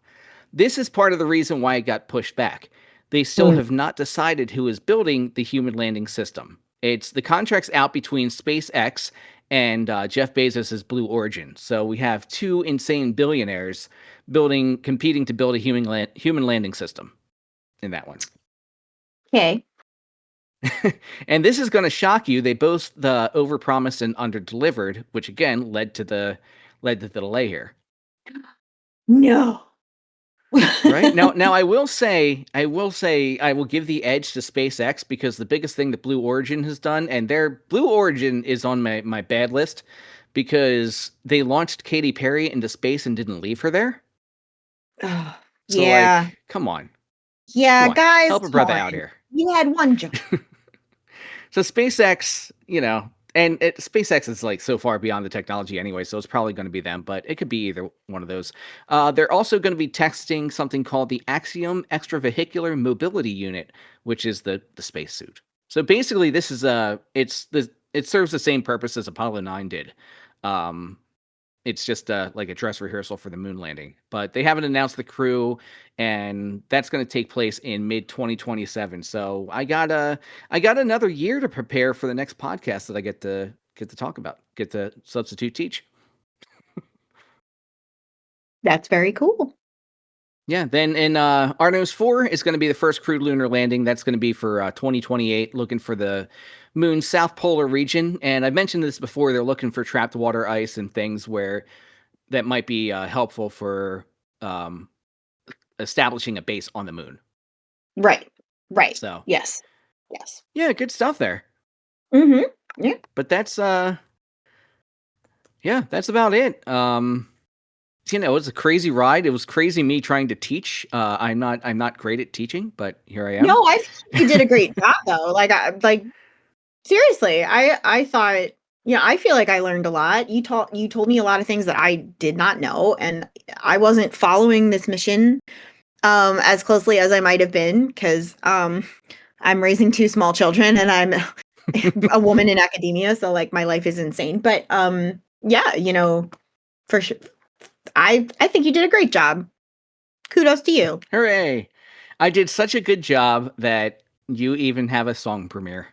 this is part of the reason why it got pushed back. They still have not decided who is building the human landing system. It's the contract's out between SpaceX and Jeff Bezos' Blue Origin. So we have two insane billionaires competing to build a human landing system in that one. Okay. And this is going to shock you. They both overpromised and underdelivered, which again led to the delay here. No. Right now, I will say, I will give the edge to SpaceX, because the biggest thing that Blue Origin has done, and their Blue Origin is on my bad list, because they launched Katy Perry into space and didn't leave her there. Oh, So, yeah. like, come on. Yeah, Come on. guys. Help a brother out here. You had one job. So SpaceX, and SpaceX is like so far beyond the technology anyway, so it's probably going to be them, but it could be either one of those. They're also going to be testing something called the Axiom Extravehicular Mobility Unit, which is the spacesuit. So basically, this is it serves the same purpose as Apollo 9 did. It's just like a dress rehearsal for the moon landing, but they haven't announced the crew, and that's going to take place in mid-2027. So I got another year to prepare for the next podcast that I get to talk about, get to substitute teach. That's very cool. Yeah, then in Artemis 4 is going to be the first crewed lunar landing. That's going to be for 2028, looking for the moon's south polar region. And I've mentioned this before, they're looking for trapped water ice and things that might be helpful for establishing a base on the moon. Right. So yes. Yeah, good stuff there. Mm-hmm. Yeah. But that's that's about it. It's a crazy ride. It was crazy me trying to teach. I'm not great at teaching, but here I am. No, I think you did a great job though. Seriously, I thought, I feel like I learned a lot. You told me a lot of things that I did not know, and I wasn't following this mission as closely as I might have been, because I'm raising two small children and I'm a woman in academia, so like my life is insane. But for sure, I think you did a great job. Kudos to you. Hooray! I did such a good job that you even have a song premiere.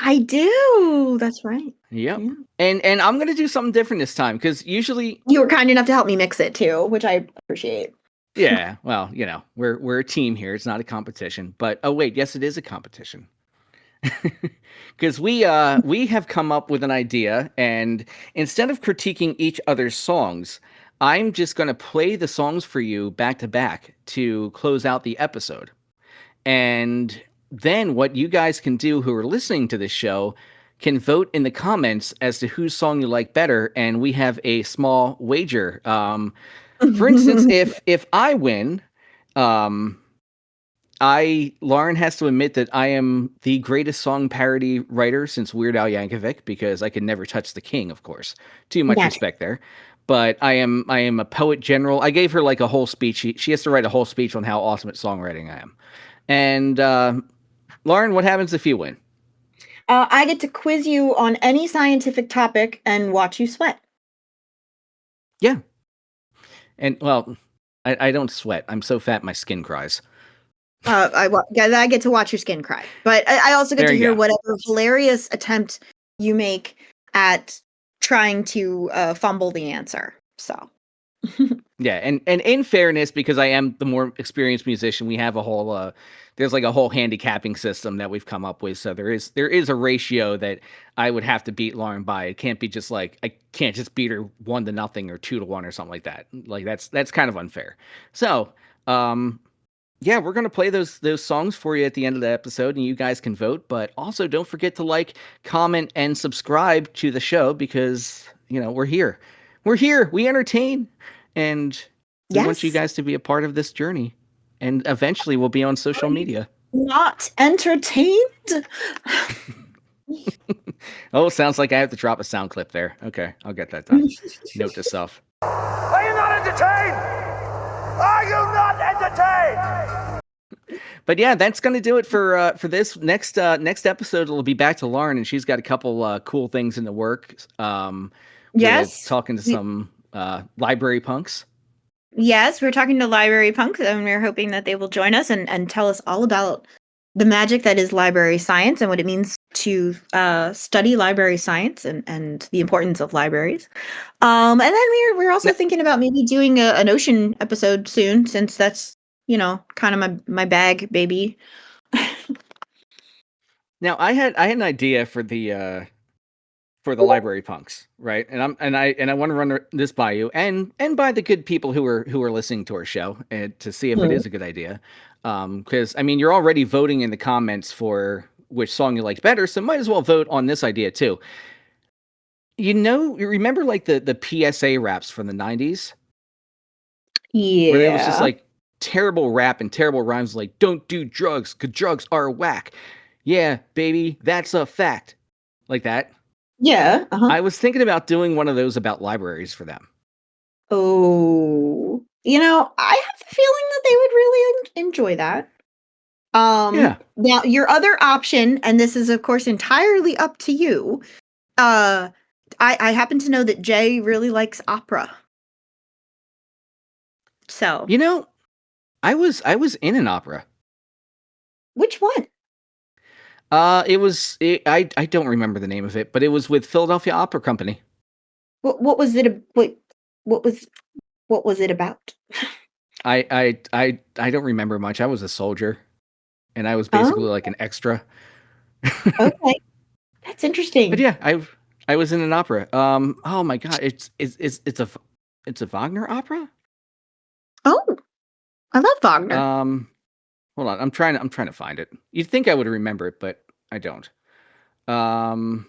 I do. That's right. Yep. Yeah. And I'm gonna do something different this time, because usually you were kind enough to help me mix it too, which I appreciate. Yeah, well, we're a team here. It's not a competition. But oh wait, yes, it is a competition. Because we have come up with an idea, and instead of critiquing each other's songs, I'm just going to play the songs for you back to back to close out the episode. And then what you guys can do who are listening to this show can vote in the comments as to whose song you like better, and we have a small wager. For instance, if I win, Lauren has to admit that I am the greatest song parody writer since Weird Al Yankovic, because I can never touch the king, of course. Too much Gotcha. respect there. But I am a poet general. I gave her like a whole speech. She has to write a whole speech on how awesome at songwriting I am. And Lauren, what happens if you win? I get to quiz you on any scientific topic and watch you sweat. Yeah. And well, I don't sweat. I'm so fat my skin cries. I get to watch your skin cry, but I also get There to you hear go. whatever hilarious attempt you make at trying to fumble the answer. So Yeah, and in fairness, because I am the more experienced musician, we have a whole there's like a whole handicapping system that we've come up with. So there is a ratio that I would have to beat Lauren by. It can't be just like I can't just beat her 1-0 or 2-1 or something like that. Like that's kind of unfair. So yeah, we're gonna play those songs for you at the end of the episode, and you guys can vote. But also, don't forget to like, comment, and subscribe to the show, because we're here. We're here. We entertain, and we want you Yes. guys to be a part of this journey. And eventually, we'll be on social media. not entertained. Oh, sounds like I have to drop a sound clip there. Okay, I'll get that done. Note to self. Are you not entertained? Are you not entertained? But yeah, that's going to do it for this next episode. It'll be back to Lauren, and she's got a couple cool things in the works. Yes. with talking to some library punks. Yes, we're talking to library punks, and we're hoping that they will join us and tell us all about the magic that is library science and what it means to study library science and the importance of libraries. And then we're also thinking about maybe doing an ocean episode soon, since that's kind of my bag, baby. Now, I had an idea for the library punks, right? And I want to run this by you and by the good people who are listening to our show, and to see if it is a good idea. Because I mean, you're already voting in the comments for which song you liked better, so might as well vote on this idea too. You remember like the PSA raps from the 90s? Yeah. Where it was just like terrible rap and terrible rhymes like, don't do drugs, 'cause drugs are whack. Yeah, baby, that's a fact. Like that. Yeah. Uh-huh. I was thinking about doing one of those about libraries for them. Oh, I have the feeling that they would really enjoy that. Yeah. Now, your other option, and this is of course entirely up to you. I happen to know that Jay really likes opera. So, I was in an opera. which one? I don't remember the name of it, but it was with Philadelphia Opera Company. What was it? What was it about? I don't remember much. I was a soldier, and I was basically like an extra. Okay, that's interesting. But yeah, I was in an opera. Oh my god, it's a Wagner opera. Oh, I love Wagner. Hold on, I'm trying to find it. You'd think I would remember it, but I don't. No,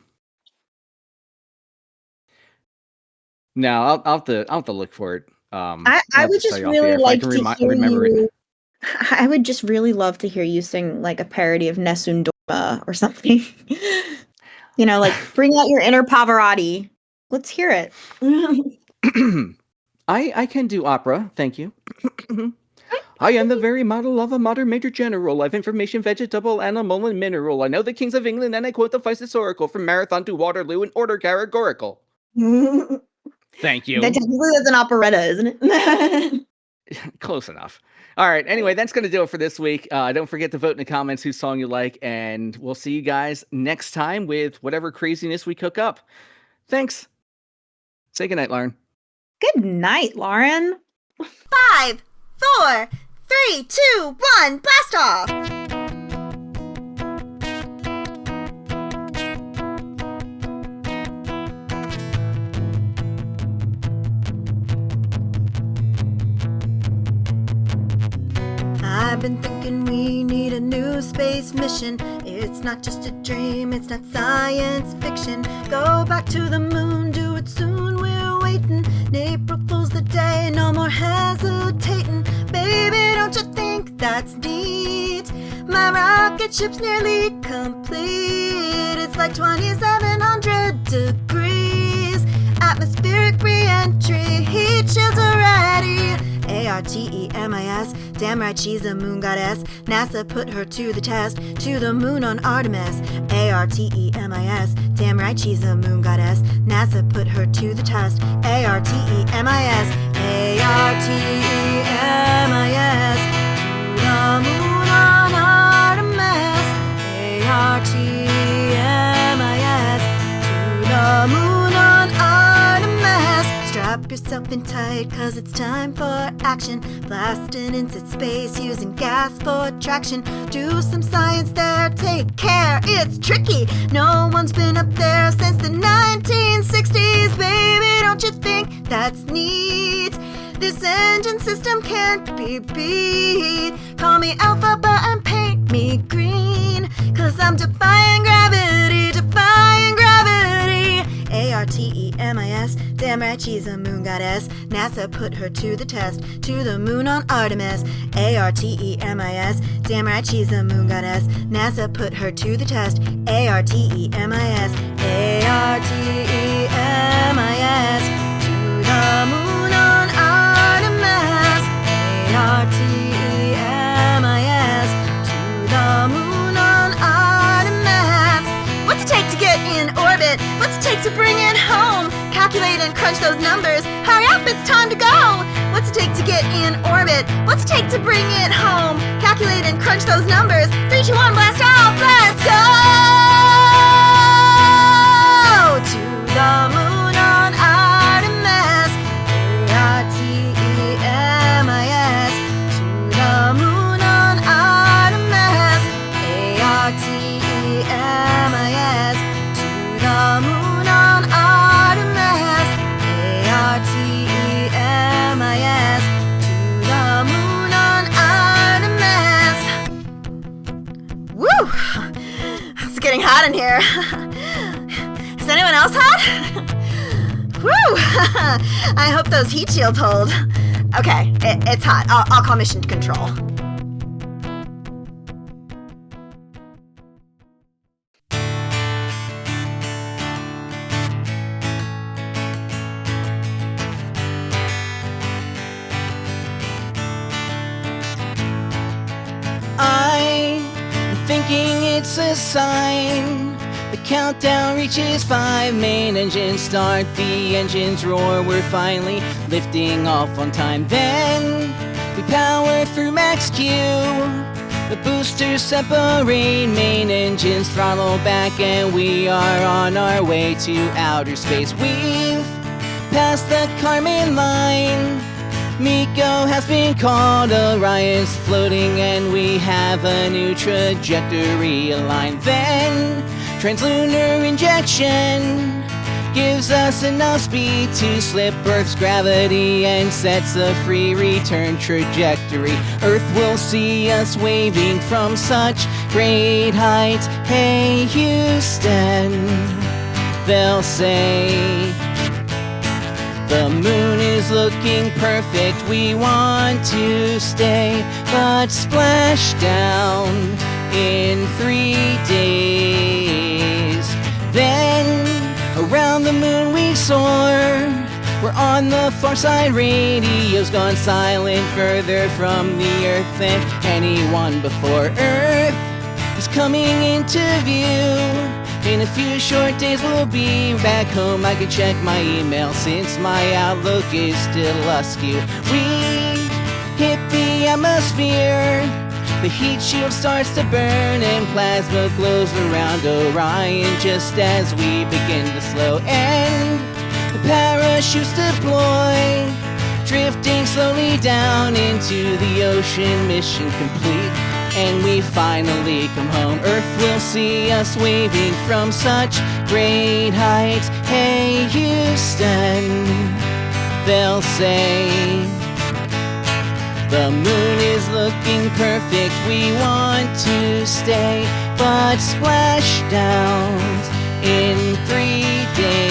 I'll have to look for it. I would just really like to hear you. I would just really love to hear you sing like a parody of Nessun Dorma or something. Like bring out your inner Pavarotti. Let's hear it. I can do opera, thank you. I am the very model of a modern major general. I've information, vegetable, animal, and mineral. I know the kings of England, and I quote the Vice's oracle from Marathon to Waterloo in order categorical. Thank you. That technically is an operetta, isn't it? Close enough. All right. Anyway, that's going to do it for this week. Don't forget to vote in the comments whose song you like, and we'll see you guys next time with whatever craziness we cook up. Thanks. Say goodnight, Lauren. Good night, Lauren. 5, 4, 3, 2, 1, blast off! I've been thinking we need a new space mission. It's not just a dream, it's not science fiction. Go back to the moon, do it soon, we're waiting. April Fool's the day, no more hesitating. Baby, don't you think that's neat? My rocket ship's nearly complete. It's like 2700 degrees. Atmospheric re-entry, heat shields are ready. ARTEMIS, damn right she's a moon goddess. NASA put her to the test, to the moon on Artemis. ARTEMIS, damn right she's a moon goddess. NASA put her to the test. ARTEMIS, ARTEMIS, to the moon on Artemis. ARTEMIS, to the moon on Artemis. Strap yourself in tight, cause it's time for action. Blasting into space using gas for traction. Do some science there, take care, it's tricky. No one's been up there since the 1960s. Baby, don't you think that's neat? This engine system can't be beat. Call me Alphabet and paint me green, cause I'm defying gravity, defying gravity. ARTEMIS, damn right she's a moon goddess. NASA put her to the test, to the moon on Artemis. ARTEMIS, damn right she's a moon goddess. NASA put her to the test. ARTEMIS, ARTEMIS, to the moon on Artemis. ARTEMIS, to the moon on Artemis. What's it take to get in orbit? What's it take to bring it home? Calculate and crunch those numbers. Hurry up, it's time to go. What's it take to get in orbit? What's it take to bring it home? Calculate and crunch those numbers. 3, 2, 1, blast off, let's go! To the moon on Artemis. ARTEMIS, to the moon on Artemis. ARTEMIS, to the moon on Artemis. ARTEMIS, to the moon on Artemis. Woo! It's getting hot in here. Is anyone else hot? Woo! I hope those heat shields hold. Okay, it's hot. I'll call mission control. I'm thinking it's a sign. The countdown reaches 5, main engines start, the engines roar, we're finally lifting off on time. Then we power through max Q, the boosters separate, main engines throttle back, and we are on our way to outer space. We've passed the Kármán line, Miko has been called, Orion's floating, and we have a new trajectory aligned. Then translunar injection gives us enough speed to slip Earth's gravity and sets a free return trajectory. Earth will see us waving from such great heights. Hey Houston, they'll say, the moon is looking perfect, we want to stay, but splash down in 3 days. Then around the moon we soar, we're on the far side, radio's gone silent, further from the Earth than anyone before. Earth is coming into view, in a few short days we'll be back home. I can check my email since my outlook is still askew. We hit the atmosphere, the heat shield starts to burn, and plasma glows around Orion just as we begin to slow. And the parachutes deploy, drifting slowly down into the ocean, mission complete. And we finally come home. Earth will see us waving from such great heights. Hey Houston, they'll say, The moon is looking perfect, we want to stay, but splashdowns in 3 days.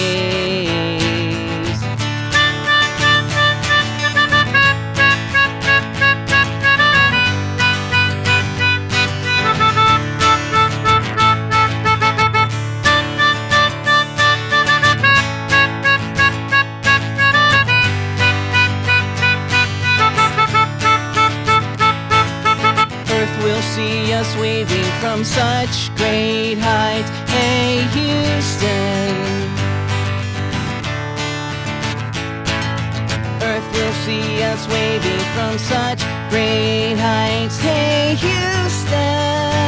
Will see us waving from such great height. Hey Houston, Earth will see us waving from such great heights. Hey Houston.